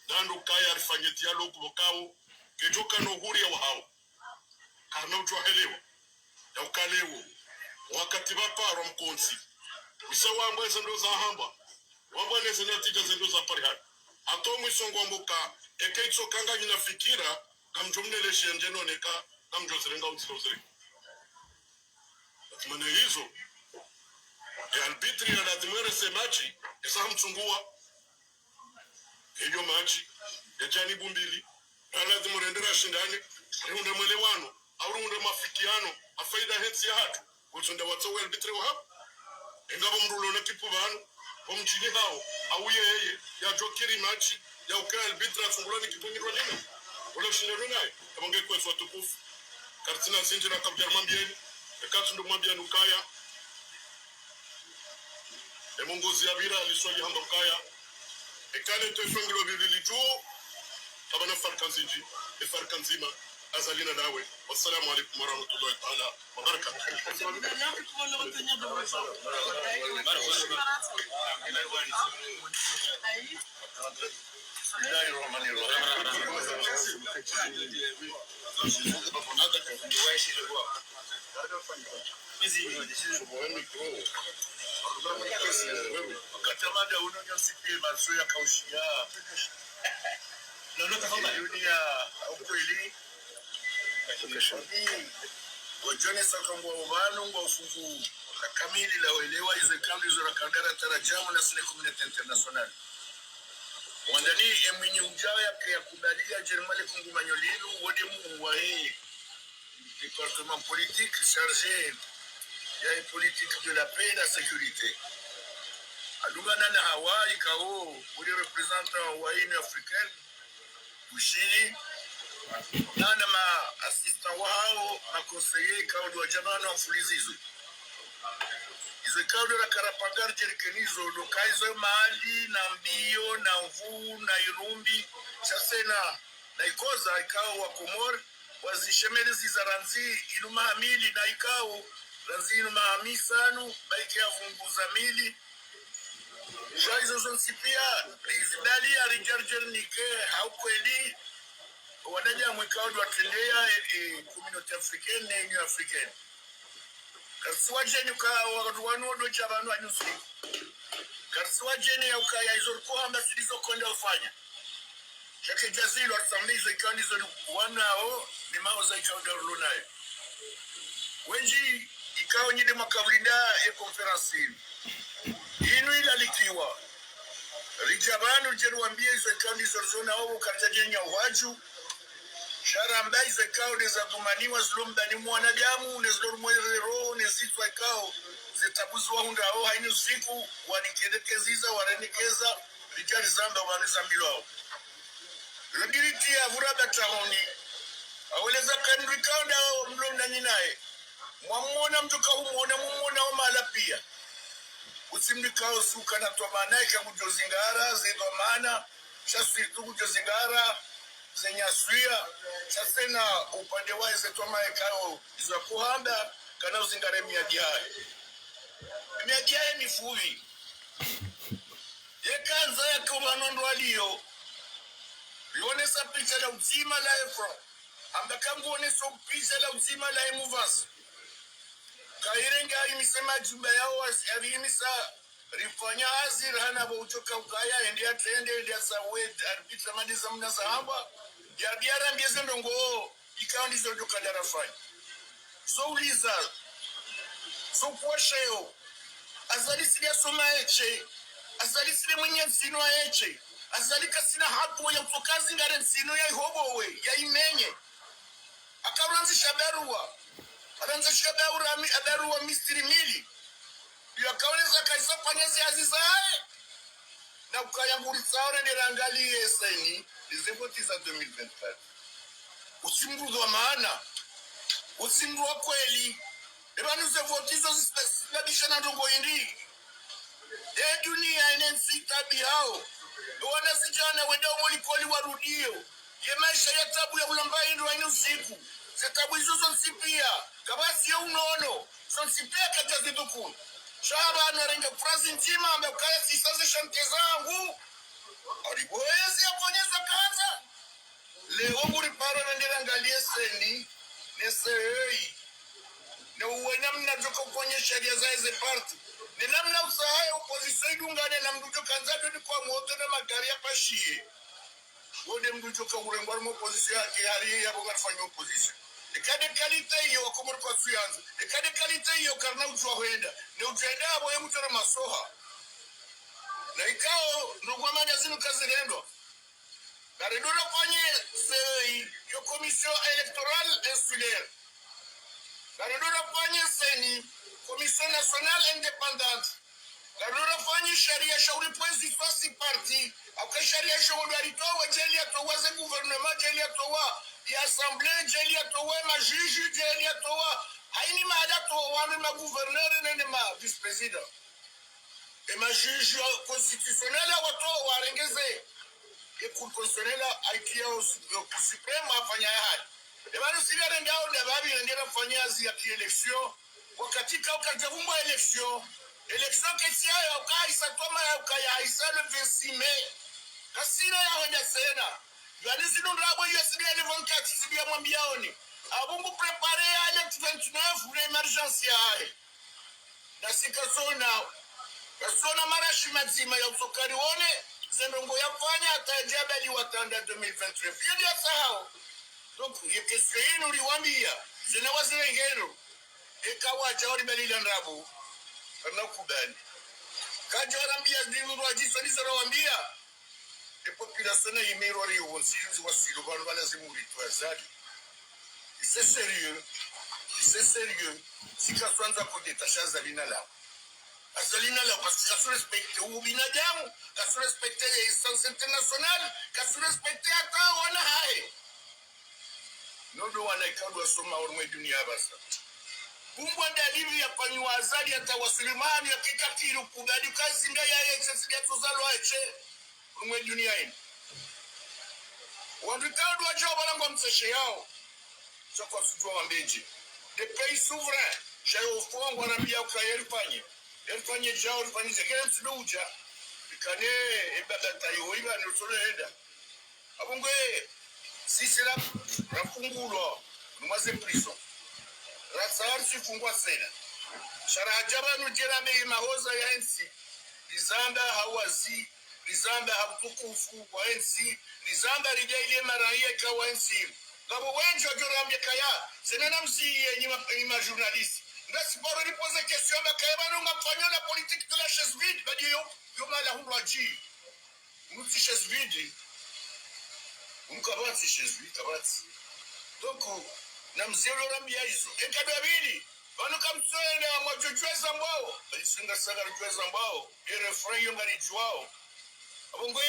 Nandu kaya arifanyetia loku lokawo gejoka no huri ya wahao karna ujwa helewa ya ukalewo wakati bapa romkonsi wisa wambwe zendo za hamba wambwe neze natija zendo za parihani ato mwisongo mboka ekeitso kanga nina fikira kamjumnele shenjeno neka kamjozirenga utsirozire atimane hizo ya albitri ya lazimwere se machi isa mtsungua hiyo machi ya janibu mbili ya lazimurendera shindani riunde mwelewano au riunde mafikiano afaida hetsi ya hatu kutunde watsowe albitri wa hapo engabo mrulo na kipu vanu mchini hao au yeye ya jokiri machi ya ukea albitri asungulani kipungirwa nini ule shinero nae kamonge kwesu watukufu kartina zinji na kabjar mambieni ekatu ndo mambieni ukaya emungozi ya vira aliswali hamba ukaya ekale tefengilo vivili juo kabana farkan zinji farkan zima Azalina nawe. Wassalamu alaikum warahmatullahi ta'ala wabarakatuh. Katamada unonyosipi mazuya kaushia. Lolota kama dunia ukweli. Wajone sakangwa ubano ngwa ufungu kamili la uelewa hizo kambi zora kangara tarajamu na sile community international. Wandani emwini ujao ya kubalia Jermale Kungumanyolilu wode muwa hii département politique chargé ya politique de la paix et la sécurité. Adungana na Hawaii kao ule représentant wa Union africaine Bushiri nana ma assistant wao na conseiller kao do jamano mfulizizo izo kao do la Karapagar jerikenizo do kaizo mahali na mbio na mvuu na irumbi chasena na ikoza ikao wa Komoro wazishemelezi za ranzi inuma hamili na ikao ranzi inuma hamisanu baiki ya vunguza mili jaizo zonsipia izidali ya rijarjer nike haukweli wanaja mwekao do atendea community africaine na Union africaine kasuwa jeni uka waduwanu odo chabanu anyusi kasuwa jeni ya uka ya izorko hamba silizo konda ufanya Shake jazilo atamizo ikani zoni wanao ni mao za ikao da lunae wenji ikao nyide makablinda e konferansi inu ilalikiwa rijabanu jeruambia izo ikao nizorozona owo kartajenya uwaju sharamba izo ikao nezadumaniwa zilomdani mwanadamu nezilomwerero nezitwa ikao zetabuzi wahunda hao haini usiku wanikedekeziza warenekeza rijali zamba wanizambilwao rugiriti ya vurada tahoni aweleza kandu ikao ndao mlomdani nae mwamona mtuka humona mumona omala pia usimlikao suka na tomana ikakujozingara zedomana shaswitu kujozingara zenyaswia shasena upande wa zetoma ikao izo kuhanda kana uzingare miadiae ni fuvi yekanza yake umanondo aliyo lionesa picha la uzima la efro ambakangu onesa picha la uzima la emuvasi kairenga imisema jumba yao arimisa rifanya hazir hana bauchoka ukaya endia trende endia sawe arbitra madiza mna sahaba ya biara mbieze ndongo ikawa ndizo ndoka darafani so uliza so kuwasheo azalisile soma eche azalisile mwenye nsino eche azalika sina hapo ya utokazi ngare nsino ya ihobowe ya imenye akaranzisha barua aranzisha barua mistiri mili yakaoneza kaisa panyezi azizae na ukayangulitsa ore nderangalie seni lizevoti za 2024 usimruzo wa maana usimru wa kweli ebanu zevotizo zisabisha na ndongo indi dunia inensi tabi hao wana zijana wenda umolikoli warudio ye maisha ya tabu ya ulamba indu wa inu siku zetabu hizo zonsipia kabasi ya unono zonsipia kata ziduku shaba anarenga frazi nzima ambakaya sisaze shante zangu aliboezi ya ponyeza kanza leo muri paro na ndirangalie sendi nesehei na uwena mnajoka uponye sheria za eze parti ni namna usahaye opozisyo idungane na mdujo kanzado ni kwa mwoto na magari ya pashie wode mdujo ka urengwa rumo opozisyo yake hari ya boga rufanya opozisyo ikade kalite iyo wakomori kwa suyanzu ikade kalite iyo karna ujua huenda ni ujenda abo ya mutore masoha na ikao ndugwa mada zinu kazi rendo karidura kwenye sei yo komisyo electoral insulaire karidura kwenye seni komisyo national independante karidura kwenye sharia shauri pwezi fasi parti au sharia shauri alitoa jeli atowaze gouvernement jeli atowa ya assemblée jeli atowa majuju jeli atowa haini maada towa ma gouverneur nene ma vice président et ma juge constitutionnelle watoa warengeze et cour constitutionnelle aikia au suprême afanya hadi ebali sigara ndao na babi ndera fanya azi ya kielection wakati ka ukajavumba election kesia ya ukaisa toma ya ukaya isa le 26 mai kasina ya wenda sena yani sinu rabo ya sidia le 24 sidia mwambiaoni abungu prepare ya le 29 une emergence ya na sikazona kasona marashi mazima ya usokari wone zendongo yafanya atajabali watanda 2023 fiye ya sahao donc ye question yinu liwambia zina wazire ngeno ekawa chaori belila nrabu kana kubani kajora mbia ndiru wajiso nizara wambia e population na imero ri wonsizi wasilo kwa wala zimuri twazali c'est sérieux sika swanza kudetasha zalina lao azalina lao parce que ça respecte au binadamu ça respecte les instances internationales ça respecte ata wana hai nodo wanaikadwa soma ormwe dunia basa kumbwa dalili ya panywa azali ata wasulimani ya kikatiru kubadi kazi nga ya yeche sidia tuzalo eche ormwe dunia hii wandikadwa joba lango mseshe yao soko sujua wambeji des pays souverains shayo fongo anambia ukayelfanye elfanye jao elfanye zekele msiduja ikane ebaba tayo iba nusolenda abungwe sisi la rafungulo numaze prison rasar si fungwa sena sharajaba nujera me mahoza ya ensi lizanda hawazi lizanda habutukufu wa ensi lizanda lijailie maraia kwa ensi ngabo wenjo jorambia kaya senana msi ni ma journaliste ndasi baro ni poser question ba kaya bano ngafanya la politique de la chaise vide ba yo mala humraji muti chaise vide umkabati chaise vide kabati donc na mzero rambia hizo ekadabili bano kamswenda mwajojweza mbao balisinga saga rojweza mbao ere frayo ngari jwao abongo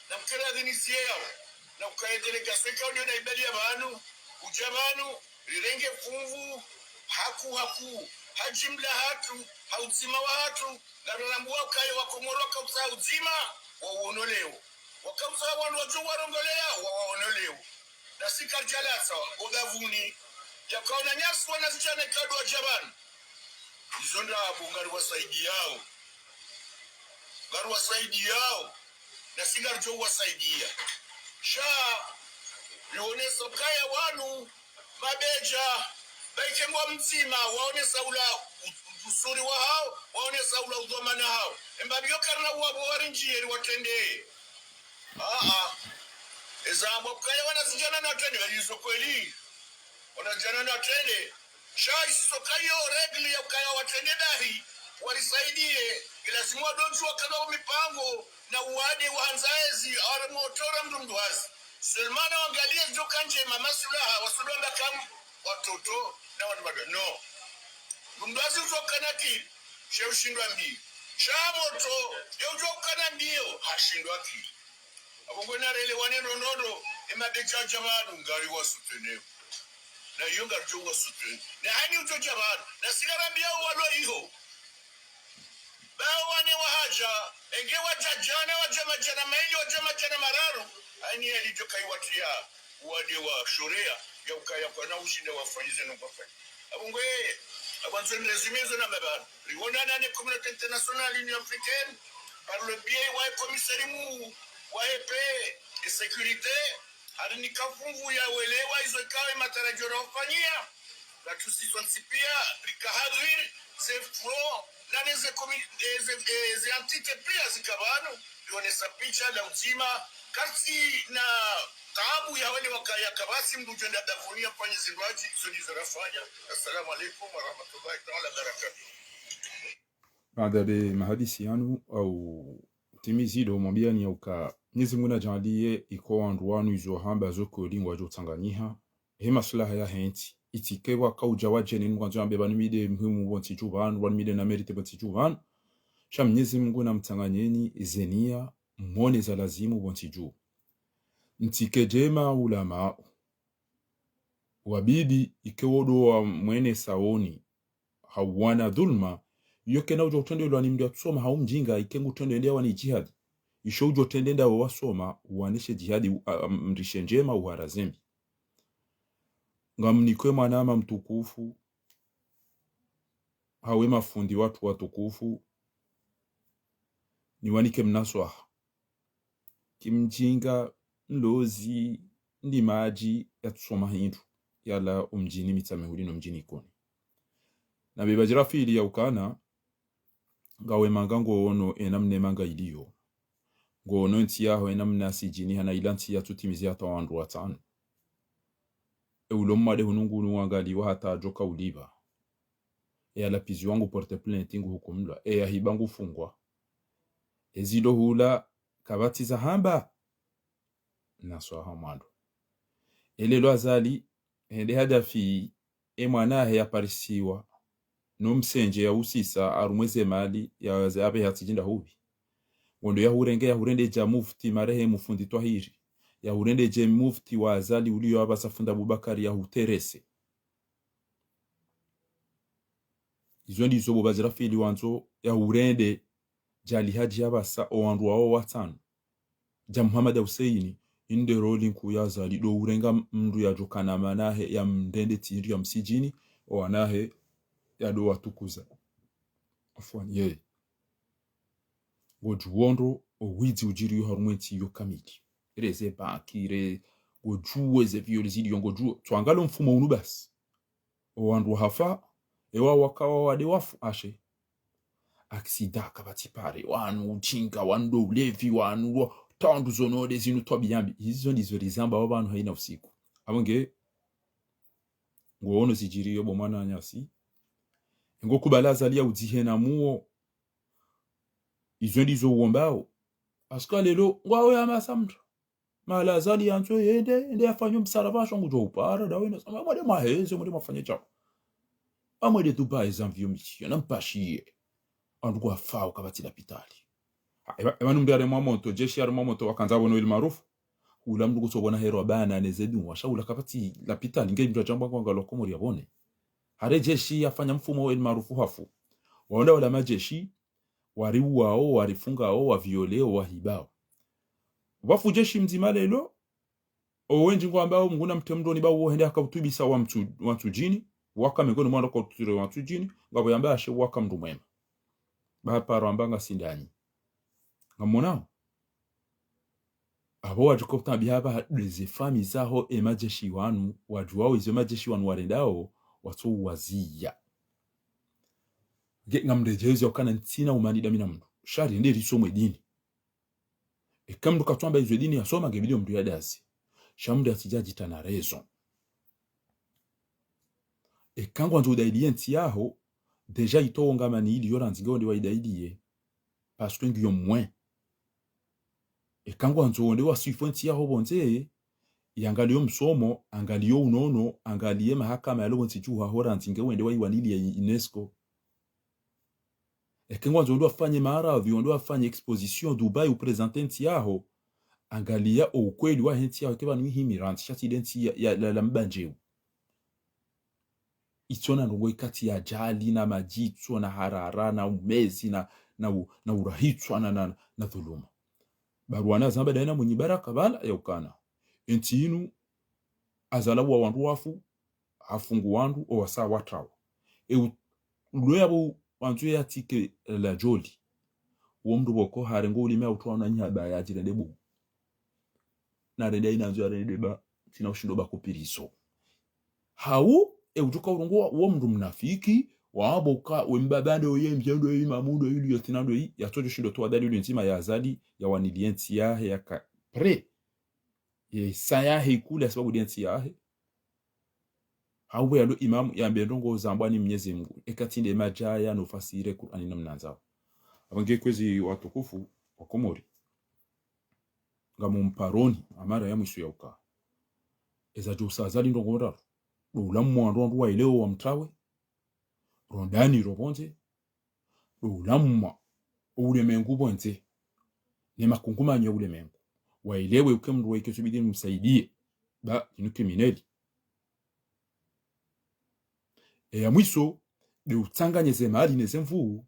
na mkera denisiye yao na ukaye delegation kaudio na ibali ya banu ujabanu rirenge fungu haku hajimla hatu haudzima wa hatu na ralambu wao kaye wakomoroka utsa udzima wa uonoleo wakauza wanu wajua warongolea wa waonoleo na sikarjala sawa ogavuni yakaona nyasu wanazichane kadu wa jabanu izonda abungari wasaidi yao na sigarjo wasaidia sha lionesa kaya wanu mabeja baikengwa mzima waonesa ula usuri wa hao waonesa ula udhomana hao embabio karna uwabo warinjieri watende ezambo kaya wanazijana na watende walizo kweli wanazijana na watende sha isisokayo regli ya kaya watende dahi walisaidie ilazimwa donjua kama mipango na uade wa hanzaezi au motora mdumduazi selmana wangalie joka nje mama sulaha wasudonda kama watoto na wanabado no mdumduazi utokana ki sheushindwa mbi shamoto yeujokana ndio hashindwa ki abongona rele waneno nodo emabeja jamanu ngari wasuteneo na yonga jo wasutene na hani uto jamanu na sigarambia walo hiyo bawane wahaja enge wajajana wajamajana maili wajamajana mararu ani alijokai watia wade wa shorea ya ukaya kwa na ushinde wafanyize no pafanya abungwe abanzo resumezo na mabana riwona na communauté internationale union africaine par le biais wa commissaire mu wa EP et sécurité adini kafungu ya welewa hizo kawe matarajio rafanyia la tusi pia rikahadhir zefro na neze antite pia zikabano yonesa picha la uzima kasi na taabu ya wale wakaya kabasi mdujenda davunia kwenye zilwaji zilizorafanya. Assalamu alaikum wa rahmatullahi ta'ala barakatuh. Baada ya mahadisi yanu au timizido mwambiani ya uka Mwenyezi Mungu ajalie iko wanduanu izo hamba zoko lingwa jo Tanganyika hema sulaha ya henti itikewa kauja wajeni mwanzo ambe banimide muhimu bonti jubanu banimide na merite bonti jubanu sha Mwenyezi Mungu na mtanganyeni zenia mwone za lazimu bonti ju ntikejema ulama wabidi ikewodo wa mwene saoni hawana dhulma yoke na ujo utende ulwani mdia tusoma haumjinga ikengu utende endea wani jihadi isho ujo utende enda wasoma uwanishe jihadi mrishe njema uharazembi ngamnikwe manama mtukufu hawe mafundi watu watukufu niwanike mnaswaha kimjinga nlozi ndi maji ya tusoma hindu yala umjini mitamehulino mjini ikoni na bebajira fili ya ukana ngawe mangango ono enamne manga iliyo ngono nti yaho enamne asijini hana ilanti ya tutimizi hata wandu watano ulomade hunungu nuangali wa hata joka uliba ala pizi wangu porte plainte ingu hukumlwa ya hibangu fungwa ezilo hula kabatiza hamba naswa hamando elelo azali hende hadafi emwana ya parisiwa no msenje ya usisa arumweze mali ya zabe hatijinda hubi ngondo ya hurende ja mufti marehe mufundi twahiri ya hurende je mufti wa azali uliyo abasafunda Abubakari ya huterese izo ndizo bobazira fili wanzo ya hurende jali haji abasa owandu wao watano ja Muhammad Hussein inde rolling ku ya azali do urenga mndu ya jokana manahe ya mndende tiri ya msijini o anahe ya do watukuza afwani ye wojuondo owidi ujiri harumwenti yo kamili reze bakire wojuwe ze violizidi yongojuo twangalo mfumo unu basi owandu hafa ewa wakawa wade wafu ashe aksida kabatipare wanu uchinga wando ulevi wanu tandu zonode zinu twabiyambi izo ndizo rizamba w'abantu haina usiku abonge ngono zijiriyo bomwana nyasi ngo kubalaza lia udihena muo izo ndizo uombao aska lelo ngwawe amasamra malazali yanzo ende afanye msalabasho ngujo upara dawe na sama mwade maheze mwade mafanye chao amwede Dubai zanvio mission nampashie andu kwa fao kabati la pitali emanu mdare mwamoto jeshi ya mwamoto wakanza bono ili maarufu ula mndu kusobona hero bana nezedu washaula kabati la pitali nge mtu jamba kwa ngalo komori yabone hare jeshi afanya mfumo ili maarufu hafu waonda wala majeshi wariuao warifungao wavioleo wahibao wafu jeshi mzima lelo owenji ngwambao mnguna mtemdoni bawo hende akatubisa wa mtu jini waka mengoni mwana kwa tutire wa mtu jini ngabo yamba ashe waka mndu mwema ba paro ambanga sindani ngamona abo wajikopta bihaba les familles zaho emajeshi wanu wajuao izo majeshi wanu warendao watu wazia ngamrejezo yakana ntina umanida mina mndu shari ndi risomwe dini ekamdu katwamba izo dini yasoma ngebidio mndu yadazi shamda tijaji tana raison ekango nzo daidie ntiaho deja itonga manili yoranzigo ndi waidaidie parce que ngiyo moins ekango nzo ndi wasifo ntiaho bonze yangalio msomo angalio unono angalie mahakama yalo ntijuha horanzinge wende waiwanili ya UNESCO ekango nzo ndo afanye maravi ndo afanye exposition Dubai upresente ntiaho angalia ukweli wa ntiaho keba nuhimiranti shati denti ya la mbanjeu itona nungo ikati ya jali na majitso na harara na umezi na urahitswa na dhuluma baruana zamba daina mwenye baraka bala ya ukana entinu azalabu wandu wafu afungu wandu owasa watawa uloyabo wantu ya tike la joli womdu boko harengo ulimea utwa na nyaba ya jirende bu na rende ina nzo ya rende ba tina ushindo ba kupiriso hau utuka urungu wa mndu mnafiki waboka wembabande oye mjendo imamudo ili yotinando yi yatojo shindo to adali nzima ya azali ya wanilienti yahe ya ka pre ye sayahe kule sababu dienti yahe hawe yalo imamu ya mbendongo zambani Mwenyezi Mungu ekatinde majaya no fasire Qur'ani namnanza abange kwezi watukufu wa Komori ngamumparoni amara ya mwisho ya uka eza josa azali ndongora ulamu ndo wa ileo wa mtrawe rondani robonze ulamu ule mengu bonze ne makungumanya ule mengu wa ilewe ukemru weke subidi msaidie ba inu crimineli ya mwiso de utanganyeze mali nezemvu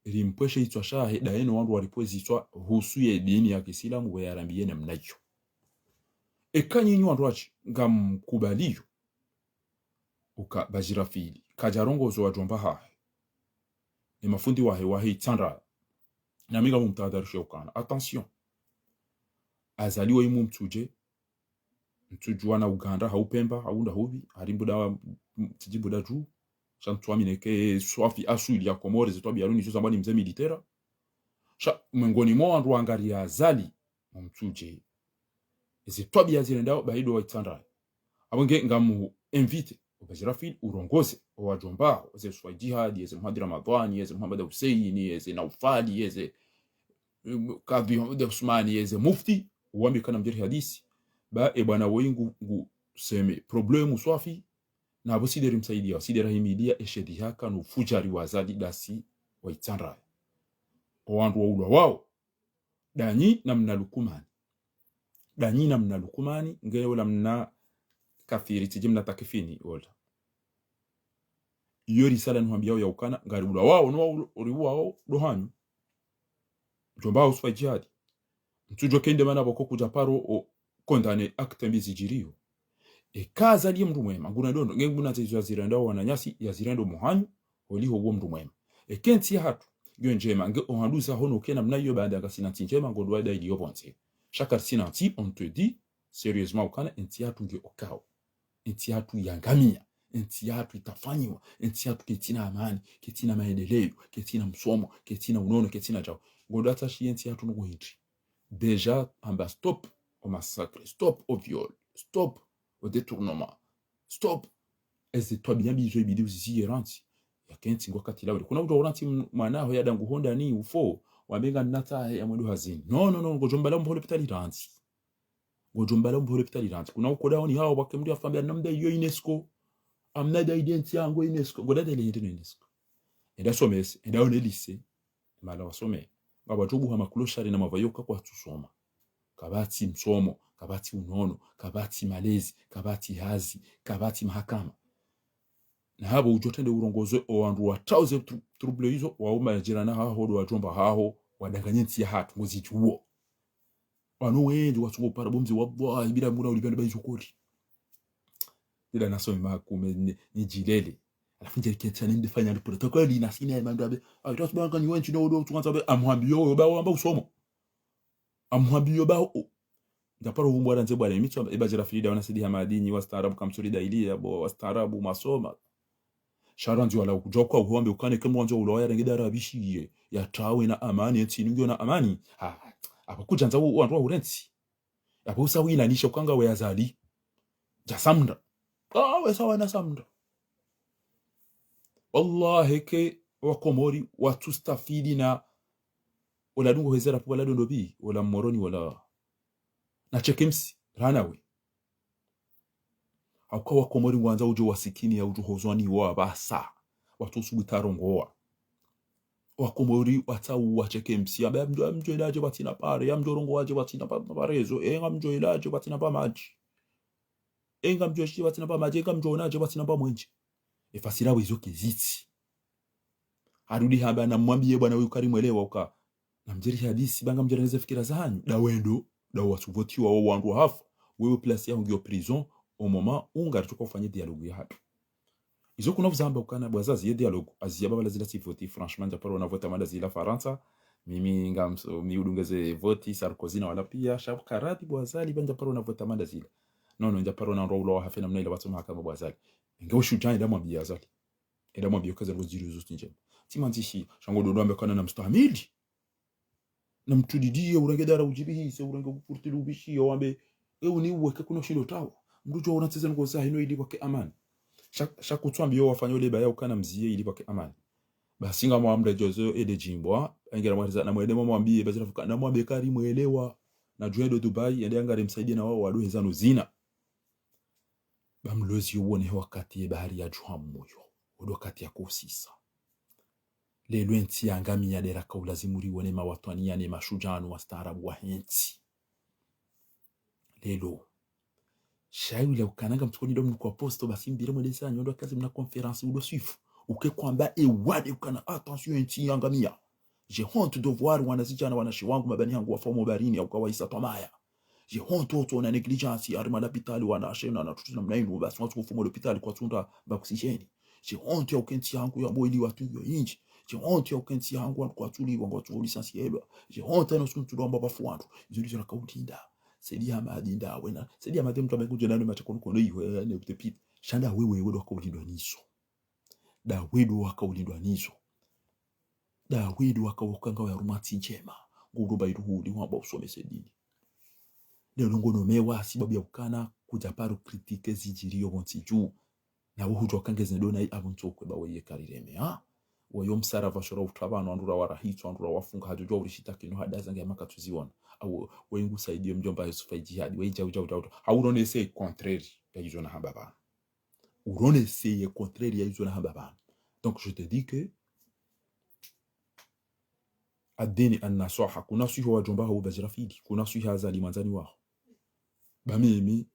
ilimpweshe itwa shahe daeno wandu walipwezi itwa husu ya dini ya Kiislamu we yarambiye na mnacho ekanyi wandu wachi ngamkubaliyo uka bajirafili kajarongozo wa jomba hahe ni mafundi wahe itandra na miga mumtadarishe ukana attention azaliwa imu mtujuwa na Uganda haupemba haunda hubi harimbuda tijibuda juu chantuwa mineke swafi asuli ya Komori zitwa biaruni sio zambani mze militera sha mwengoni mwa wandu wangari ya azali mtuje zitwa biazirendao baido wa itandra abonge ngamu invite ubajirafili urongoze wajomba ze swa jihad yeze Muhammad Ramadhani yeze Muhammad Hussein yeze Naufali yeze Kadhi Muhammad Usmani yeze mufti uwambi kana mjeri hadisi ba bwana wengu seme problemu swafi na abusideri msaidia wasidera himidia eshedi haka no fujari wazadi dasi wa itandra wandu wa ulwa wao danyi namna lukumani ngeo lamna kafiri tijimna takifini ola yori sala nwambia ya ukana ngaribula wao no uriwao dohanyu jomba uswa jihad mtujo kende mana boko kujaparo o kondane akte mbizijirio kaza liye mndu mwema nguna dondo ngenguna zezo zirendo wananyasi ya zirendo muhanyu oliho wo mndu mwema kenti hatu yo njema nge ohanduza hono kena mnayo baada ya kasina njema ngondwa da iliyo bonse chaque sinanti on te dit sérieusement ukana enti hatu nge okao enti hatu yangamia enti hatu itafanywa enti hatu ketina amani ketina maendeleo ketina msomo ketina unono ketina jao ngondwa tashi enti hatu nuko hitri déjà amba stop au massacre stop au viol stop au détournement stop eze twabia bizo ibidi uzizie ranti yakenti ngwakati lawe kuna uto ranti mwanaho ya dangu honda ni ufo wabenga nata ya mwendo hazini no ngojombala mbole pitali ranti ngojombala mbole pitali ranti kuna uko daoni hao bakemdia fambia namda yo UNESCO amnada identity yangu UNESCO godada ile yindi UNESCO enda somese enda one lycée mala wasome baba tubu hama kuloshari na mavayoka kwa tusoma kabati msomo kabati unono kabati malezi kabati hazi kabati mahakama na habo ujotende urongozo owandu wa tauze trouble hizo wauma jirana haho do wajomba haho wadanganyenti ya hatu ngozi chuo wanu wengi watu para bomzi wallahi bila muna ulibana bayizo kodi ila naso makume ni jilele alafu nje kitani ndifanya protocol ina sina mando abe just banka ni wenchi no do tukanza be amwambio ba wamba usomo amwambio ba ndaparo humbwa nze bwana imicho ebajira frida wana sidi hamadini wastaarabu kamsuri dailia bo wastaarabu masoma sharanzi wala kujokwa uombe ukane kama wanzo uloya rengedara bishiye ya tawe na amani eti ningyo na amani apakuja nza wandu wa urenti apo usawina nisho kanga we azali jasamnda we sawa na samnda wallahi ke wakomori watu stafidi na wala dungo hezera po wala dondobi wala moroni wala na chekimsi ranawe akwa wakomori wanza ujo wasikini ya ujo hozwani wa basa watu subitarongoa wakomori watau wachekimsi ambaye mjo ilaje batina pare ya mjo rongo waje batina parezo enga mjo ilaje batina pa maji enga mjo shi batina pa maji enga mjo naje batina pa mwenje efasira wizo kiziti arudi hamba na mwambie bwana huyu Karimu elewa uka na mjeri hadisi banga mjereze fikira zanyu da wendo da watu votiwa wa wandu hafu wewe place ya ngio prison au moment unga tuko kufanya dialogue ya hatu izo kuna vzamba ukana bwazazi ya dialogue azia baba lazila si voti franchement japaro na vota mada zila Faransa mimi ngamso miudungeze voti Sarkozy na wala pia shabu karati bwazali banja paro na vota mada zila no njaparo na rolo hafena mnaila watu mahakama bwazali ngao shujani da mwambia azali eda mwambia kaza ngoziri zo tinje timantishi shango dodo ambekana na mstahamili na mtudidie urangedara ujibihise uranga kupurtilu bishi yawambe ni uweke kuno shilo tawo mrujo unateze ngoza hino ili wake amani shakutwambio wafanya ole baya ukana mzie ili wake amani basi ngamo amre jozo ede jimbwa engera mwariza na mwede mwambie bazira fuka na mwambe Karimu elewa na juedo Dubai ende angare msaidie na wao wadohe zanu zina bamlozi uone wakati bahari ya Juhamoyo wakati ya kusisa lelo enti yangami ya dera kaulazimuri wone mawatwani ya ne mashujanu wa staarabu wa henti lelo shayu la ukananga mtukoni ndo mko posto basi mbire mweleza nyondo kazi mna conference udo swifu uke kwamba wade ukana attention enti yangamia j'ai honte de voir wanazijana wanashi wangu mabani yangu wa fomo barini au kawaisa tomaya j'ai honte auto na negligence arma l'hôpital wanashena na tutuna mnainu basi watu kufumo l'hôpital kwa tunda ba oxygene j'ai honte ya ukenti yangu ya boili watu yo inji j'ai honte ya ukenti yangu kwa tuli wangu tu licencielo j'ai honte na suntu ndo mbaba fuantu izo ndizo rakautinda sedi amadinda wena sedi amadem mtu amekuja nani machakonu kono iwe ne utepit shanda wewe wakaulindwa niso da wedo wakaulindwa niso da wedo wakawokanga ya rumati njema nguruba iruhudi wamba usome sedini lelo ngono mewa sababu ya ukana kuja paro kritike zijirio bonti juu na wuhujo kangeze ndona abuntokwe bawe Karireme wayo msara vashora utabano andura warahitwa andura wafunga hajojo urishitaki no hadaza nge maka tuziona au wengu saidio mjomba Yusufa jihadi weja uja haurone se contraire ya hizo na hababa urone se contraire ya hizo na hababa donc je te dis que adini an-nasaha kuna suho wajomba hao bajirafidi kuna suho hazali manzani wao bamimi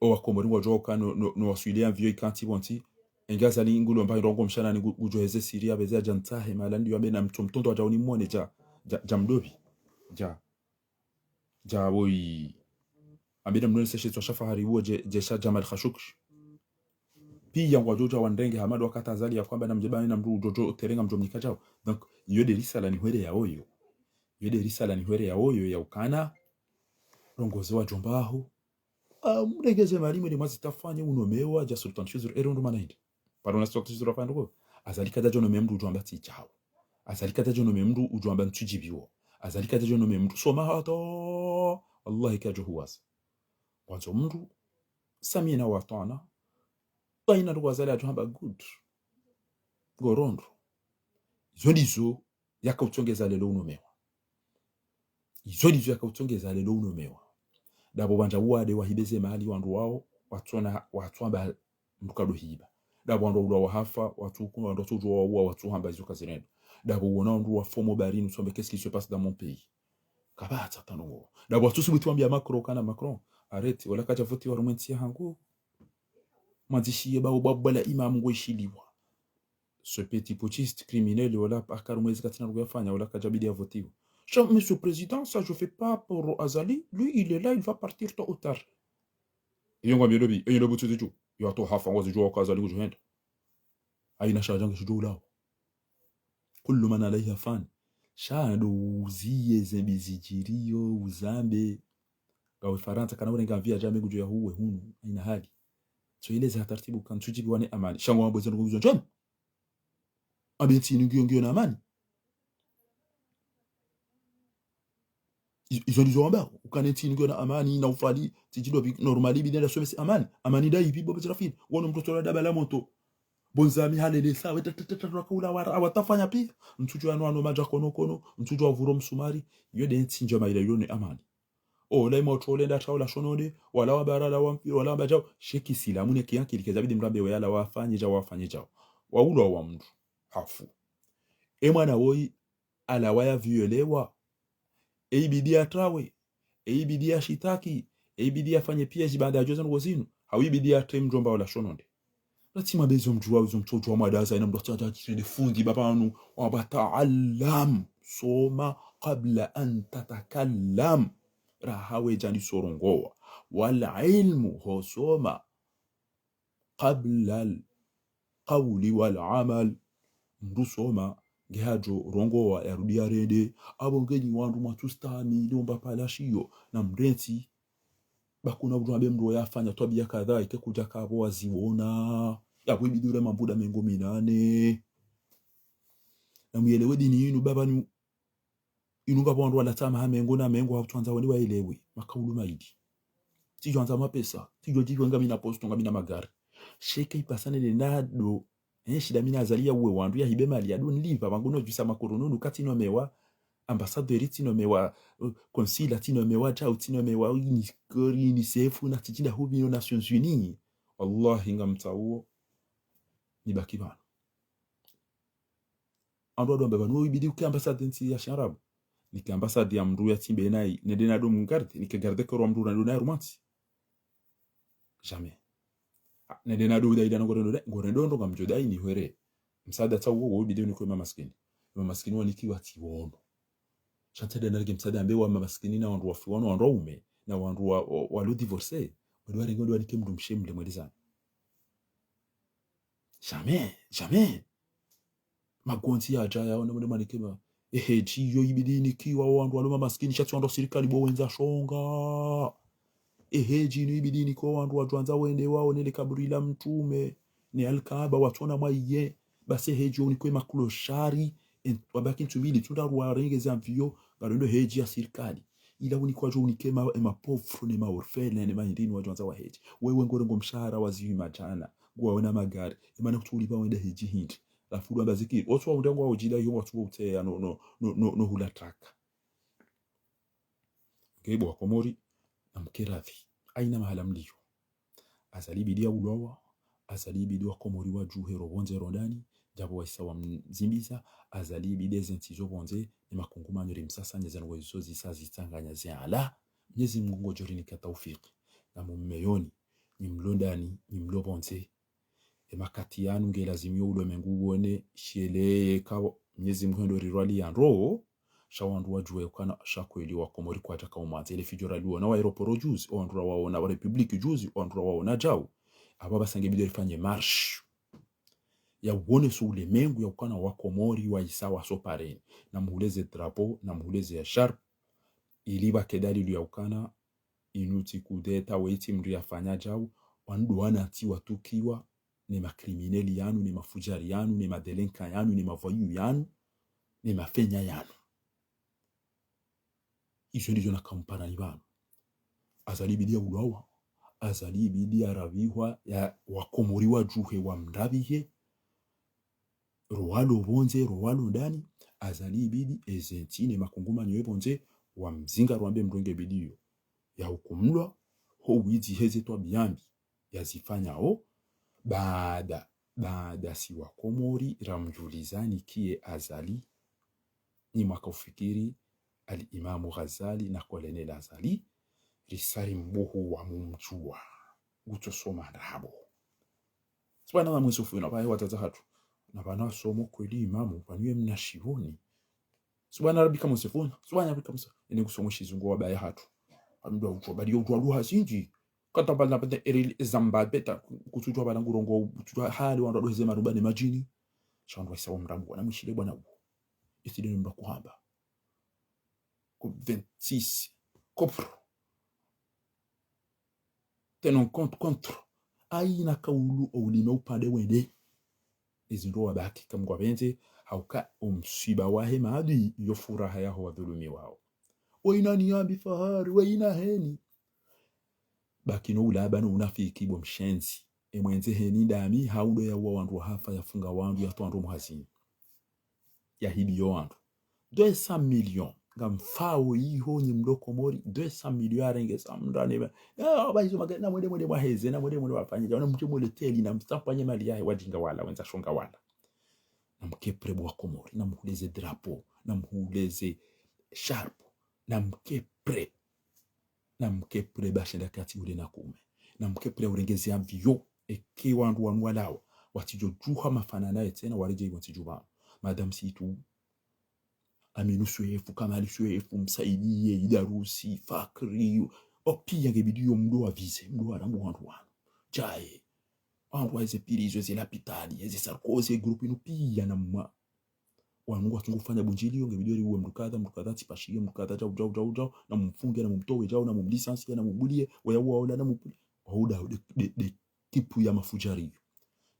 o wakomori wajoka no wasuilia vieux kanti bonti engazali ngulo mba irongo mshana ni gujoheze siria beze jantahe malandi yabe na mtomtondo ajaoni muone ja mdobi ja boy abida mnone seshe to shafahari huo jesha Jamal Khashoggi pia ngwajoja wandenge hamadu wakata azali ya kwamba na mjebani na mru jojo terenga mjomnika jao donc yode risala ni hwere ya oyo ya ukana rongozo wa jombaho mregeze malimu ni mazitafanya unomewa ja sultan shuzur erondo manaidi parona sultan shuzur afando azalika dajo no memdu ujwamba tichao azalika dajo no memdu ujwamba ntujibiwo azalika dajo no memdu soma hato wallahi kajo huwas wanzo mdu samina wa tana baina ndo wazali atuhamba good ngorondo izo ndizo yakautsongeza lelo unomewa izo ndizo yakautsongeza lelo unomewa dabo banja uade wahibeze mahali wandu wao watwamba mtukado hiba dabo wandu uwa wahafa watuku wandu tujua uwa watuhamba izo kazirendo dabo uona wandu wa fomo barini usombe qu'est-ce qui se passe dans mon pays kabata tanongo dabo watusu bitwambia Macron kana Macron arrête wala kaja voti wa rumenti hangu mazishie ba ubabala imam ngweshiliwa ce petit putschiste criminel wala akarumwezi katina rugafanya wala kajabidi ya votiwa. Monsieur le Président, ça je fais pas pour Azali. Lui, il est là, il va partir tôt ou tard. Et on va bien le dire. Et il a bouté du tout. Il a tout hafa, on va se jouer au Azali ou je viens. Aïna chargeant que je joue là. Kullu man alayha fan. Shando uzie zembizijirio uzambe. Gawe Faransa kana wale ngavia jamii kujo ya huwe hunu. Aina hali. So ile za taratibu kan tujibi wane amani. Shango wabo zenu kujo njom. Abenti ngio na amani. Ils ont dit Zomba, ou kaneti ngona amani na ufali tijido normali bidela somesi amani dai bibo betrafin wono mtoto da bala moto bonzami halele sawa tatakula watafanya pia mtujo ano maja kono mtujo avuro msumari yode ntinjo maile yone amani o la moto lenda taula shonode wala wabarala wampiro wala bajao sheki silamune kiyanki likezabidi mrambe wala wafanye jao waulo wa mtu hafu e mwana woi ala waya violewa eibidi atrawe eibidi ashitaki eibidi afanye pia jibanda ya joza ngozinu hawibidi atre mjomba wala shononde latima bezo mjua uzo mtoto wa madaza ina mdoto de fundi babanu wa bata'allam soma qabla an tatakallam rahawe jani sorongoa wal ilmu hosoma qabla al qawli wal amal mdusoma gehajo rongoa yarudia rede abongenyi wandu matustami lomba palashiyo na mrenti bakuna ujuabe mdo yafanya tabia kadhaa ikekuja kabo waziona yabwibidure mambuda mengo minane na muelewe dini yinu baba ni inuga bondu wala tama hamengo na mengo hatuanza wali waelewe makaulu maidi tijo anza mapesa tijo jiwe ngami na posto ngami na magari sheke ipasane le nado shida mina azalia uwe wandu ya hibe mali adu niliva banguno jisa makoronunu katino mewa ambassadeur tino mewa consul tino mewa chao tino mewa ni sefu na tijinda hubino Nations Unies wallahi ngamtauo ni bakibana ando ado mbeba no ibidi uke ambassade nti ya sharabu ni ke ambassade ya mru ya timbe nai ne dena do mungarde ni ke garde ko mru na do na romanti jamais ne dena do daida ngorendo ndo ngamjodai ni hwere msaada tawo wo bideo ni kwa maskini wanikiwa tiwono chantede na msaada ambe wa maskini na wandu wafiwano wandume na wandu wa lo divorce wali ngondo wanike mndu mshemle mwelizana jamais magonzi aja yaona mwe manikema chiyo ibidi nikiwa wandu wa maskini chatu ndo serikali bo wenza shonga jinu ibidi ni kwa wandu wajuanza wende wao nele kaburi la mtume ni alkaaba watona maiye basi heji unikwe makloshari wabaki ntubili tudarwa rengeza mvio garondo heji ya serikali ila unikwa jo unikema mapofru ne maorfele ne mahindini wajuanza wa heji wewe ngorengo mshahara waziwi majana gwa wana magari imana kutulipa wenda heji hindi lafudu ambaziki otwa undengo wa ujida yo watu wote ya no hula traka ngebo wa Komori na mkeravi aina mahala mliyo azalibidi ya ulowa azalibidi wa Komori wa juhero bonze rondani jabo wa isawa mzimbiza azalibidi zentizo bonze ni makungumano rimsasa nyezano wezo zisazitanganya ziala Mwenyezi Mungu jorini ka taufiki na mumeyoni ni mlondani ni mlobonze makati yanu ngelazimio ulo mengu wone shele ka Mwenyezi Mungu ndo rirwali ya roho shawandu wajue kana shakweli wa Komori kwa taka umanze ile fijora liwo na wa aeroporo juzi ondura wao na republiki juzi ondura wao na jao ababa sange bidyo ifanye march ya uone su ule mengu ya ukana wa Komori wa isawa sopareni na muhuleze drapo na muhuleze ya sharp iliba kedali lu ya ukana inuti kudeta weiti mri ya fanya jao wandu wana ati watukiwa ni makrimineli yanu ni mafujari yanu ni madelenka yanu ni mavoyu yanu ni mafenya yanu izo ndizo na kampana ibanu azalibidi ya ulowa azali bidi aravihwa ya wakomoriwa juhe wa mrabihe roalo bonze roalo ndani azali bidi ezentine makunguma nyoe bonze wa mzinga rwambe mronge bidiyo ya hukumlwa ho wizi heze to biambi yazifanyao baada si wakomori ramjulizani kie azali ni mwaka ufikiri al-Imamu Ghazali na Kolonel Azali risari mbuhu wa mumjua gutosoma ndabo sibana na mwisofu na baye wataza hatu na bana somo kweli imamu baniye mnashiboni sibana rabika mwisofu sibana rabika mwisofu ene kusoma shizungu wa baye hatu amdo utwa bali utwa ruha sinji kata bana bade eril zamba beta kututwa bana ngurongo kututwa hali wando doheze marubani majini chando sawa mrambo na mwishile bwana isidi nimba kuhamba ku 26 kopro tenon contre aina kaulu ulime upande wende izindo wabaki kamgwa benze hauka umsiba wahe maadi yo furaha yaho wadhulumi wao oina niambi fahari waina heni baki no ulaba no unafiki bo mshenzi emwenze heni dami haudo ya wandu hafa yafunga wandu ya twandu muhazini ya hibiyo wandu 200 millions ngamfao iho ni mdoko mori 200 millions arenge samndane baizo magana na mwede mwaheze na mwede wafanyija na mchemo leteli na mstafanye mali yae wajinga wala wenza shonga wala na mkepre bwa komori na mhuleze drapo na mhuleze sharp na mkepre bashenda kati ule na kume na mkepre urengezi avyo eke wandu wanwalao watijo juha mafanana etena wareje watijuba madam situ aminu suefu kamali suefu msaidie idarusi fakri opia ngebidiyo mdo avize mdo aramu wandu wanu jae wandu waize pirizo eze lapitali eze sarkoze grupu inu pia na mwa wanu watungufanya bunjili ngebidiyo riwe mdukadha tipashie mdukadha jau na mfunge na mumtowe jau na mumlisansi na mumbulie wayawa ola na mumbulie wahuda de kipu ya mafujari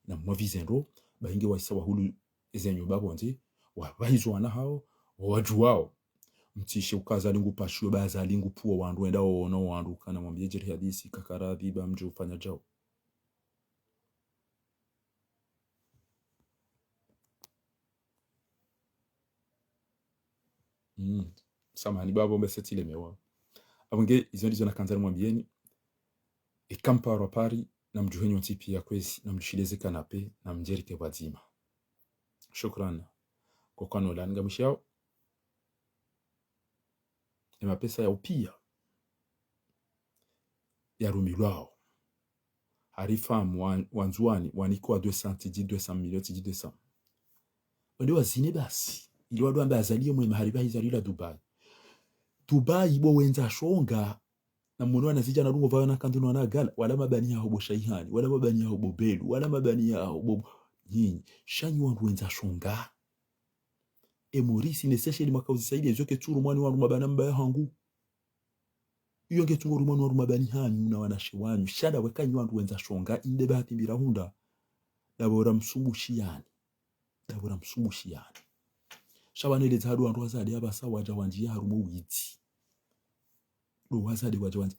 na mwavizendo bainge waisa wahulu ezenyo babonze wabaizo wana hao waju wao mtishe ukaza lingu pashiwe baza lingu puwa wandu wenda ono wandu kana mwambie jeri hadisi kakaradhi ba mje ufanya jao samahani babo mbesetile mewa abonge izo ndizo nakanzari mwambieni ikamparo pari na mjuhenyo ntipi ya kwezi na mjushileze kanape na mjerike wazima shukran kwa kano langa mshao ema pesa ya upia ya rumilwao harifamu wanzuani wanikuwa 200 millions tiji 200 wende wazine basi ili wadu ambe azalie mwe mahariba hizalila Dubai bo wenza shonga na mwono anazija na rungo vayo na kanduno wanagala wala mabani ya hobo shaihani wala mabani ya hobo belu wala mabani ya hobo nyinyi shanyi wandu wenza shonga emorisi neseshe ili makauzi saidi ezoke turu mwani wandu mabana mbaya hangu iyo ngetunguru mwani wandu mabani hanyu na wanashe wanyu shada wekanyi wandu wenza shonga inde bahati mbira hunda dabora msumbushiyani shabaneleza hadu wandu wazade abasa waja wanji ya harumo witi do wazade waja wanji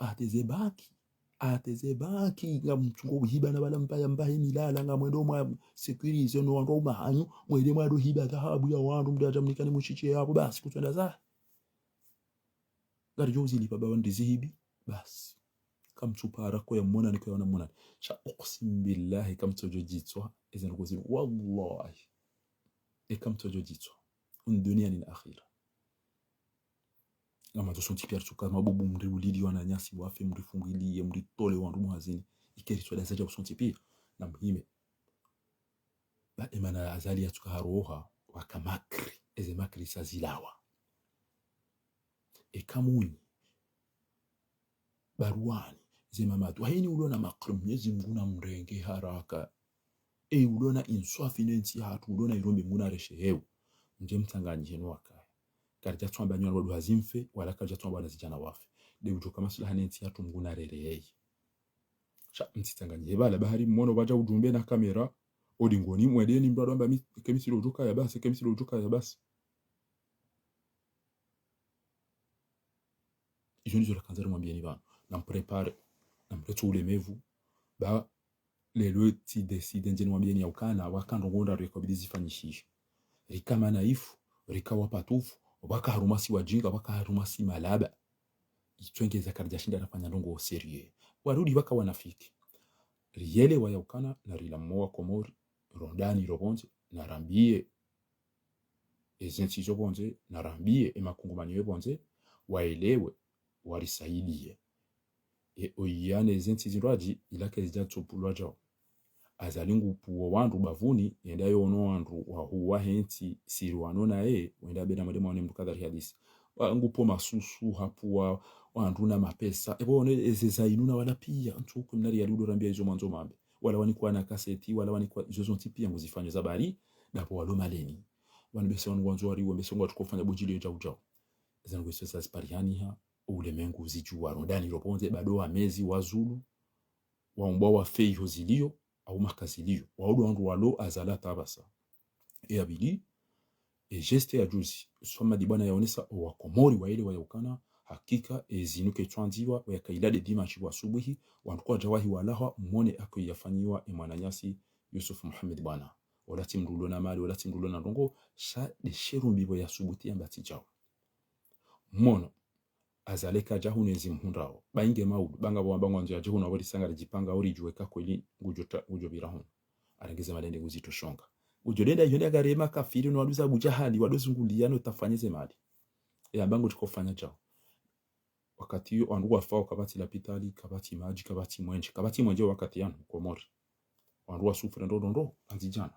ateze baki nga mtungo uhiba na bala mbaya milala nga mwendo mwa security no wandu mahanyu mwede mwado hiba dhahabu ya wandu mdaja mnikani mushiche hapo basi kutwenda za gari jozi li baba wandizi hibi basi kamtupara ko ya mona niko yana mona sha uqsim billahi kamtojo jitwa ezan ko zin wallahi kamtojo jitwa dunia ni akhira ama to sonti pierre tuka mabubu mri ulili wana nyasi wafe mri fungilie mri tole wandu muhazini ikeri twala zaja sonti pia na mhime ba emana azali ya tuka haroha wakamakri eze makri sazilawa ekamuni baruani zimamatu haini ulona makri mnyezi mguna mrenge haraka ulona inswafi nensi hatu ulona irombe mguna reshehewu nje mtanganyije nwaka karja twamba nywa wadu hazimfe wala karja twamba nazijana wafe de utoka maslaha nenti hatu mguna rereyei sha mtitanganyije bala bahari mmono baja ujumbe na kamera odingoni mwedeni mbado amba kemisilo utoka ya basi izo nizo la kanzari mwambieni bana na mprepare na mtoto ulemevu ba lelo ti decide njeni mwambieni ya ukana wakando ngonda rekabidi zifanyishisha rika manaifu rika wapatufu waka harumasi wajinga waka harumasi malaba itwengeza karja shinda nafanya ndongo serie warudi waka wanafiki riele wa yaukana na rilamoa komori rondani robonze na rambie ezensizo bonze na rambie emakungumanyo bonze waelewe warisaidie oyane ezensizo raji ilake zijatopulwa jao azalingu puwa wandu bavuni yenda yono wandu wa huwa henti sirwano na wenda beda mwede mwane mdukadhari hadisi ngupo masusu hapuwa wandu na mapesa one ezezainuna wala pia ntuku mnari ya ludo rambia izo manzo mambe wala wanikuwa na kaseti wala wanikuwa izo zonti pia nguzifanya zabari dapo walo maleni wani bese wanu wanzo wariwa bese wangu watukofanya bujili jau jau zangu iso sa spariani ha ule mengu zijua rondani roponze bado wa mezi wazulu waumba wa fei hozilio au makazilio waudu wandu walo azala tabasa abili geste ya juzi soma dibana yaonesa wakomori wa ile wayaukana hakika zinuke twanziwa wa kailade dimashi wa subuhi wanduko jawahi walaha mmone akuyafanyiwa imwananyasi Yusuf Muhammad bwana wala timrulo na mali wala timrulo na ndongo sha de sherumbibo ya subuti ambati jao mono azaleka jahu nezi mhundao bainge maudu banga bwamba ngwanzo ya jahu na wali sanga jipanga ori juweka kweli ngujo birahun arengeze malende guzito shonga ujolenda yonda garema kafiri no waduza bujahali wadozunguliano tafanyeze mali bango tukofanya jao wakati hiyo wandugu wafao kabati la pitali kabati maji kabati mwenje wakati yanu komori wandugu sufre ndo anzijana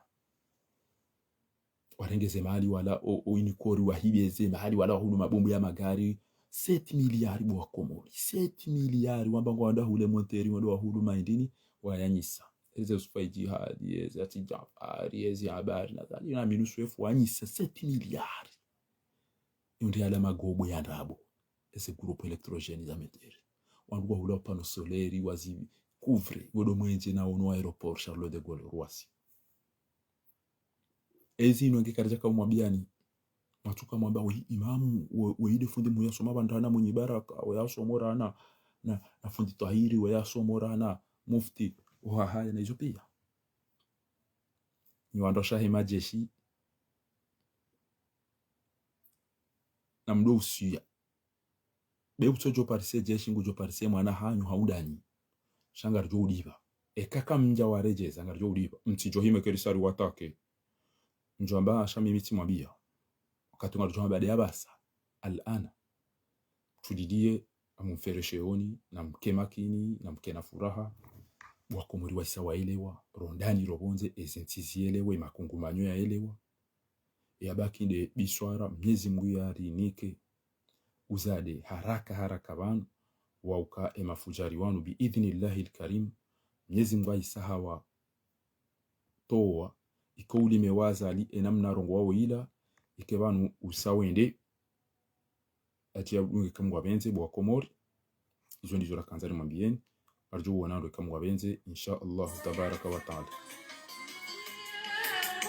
warengeze mali wala inikori wahibeze mali wala hudu mabombu ya magari 7 miliari bwa komori 7 miliari wambango wanda hule monteri wando hudu maindini wayanyisa eze usfai jihadi eze atijafari eze habari na minusu efu wanyisa 7 miliari yundi ala magobo ya ndabo ese grupo elektrogeni za meteri wanduwa hula pano soleri wazi couvre godo mwenje na ono aeroport Charles de Gaulle Roissy ezi ino ngekarja ka umwabiani matuka mwamba we imamu weide fundi muya soma bandana mwenye baraka we asomora na fundi tahiri we asomora na mufti wa haya na hizo pia ni wandosha majeshi na mdo usia bebuto jo parise jeshi ngujo parise mwana hanyu haudani shangar jo udiba kaka mja wareje zangar jo udiba mtijo hime kerisari watake njamba ashami miti mwabia wakati ngarjo baada ya basa alana tudidie amumferesheoni na mkemakini na mkena furaha wakomori wa sawaelewa rondani robonze ezentizielewe makungumanyo yaelewa yabaki de biswara mnyezi Mungu yarinike uzade haraka banu wauka emafujari wanu biidhnillahi alkarim mnyezi Mungu isahawa toa ikouli mewaza ali enamna rongo wao ila ikebanu usawende ati yabunge kamwa benze bwa komori izo ndizo rakanzari mwambieni arjo wanando kamwa benze insha Allah tabaraka wa taala.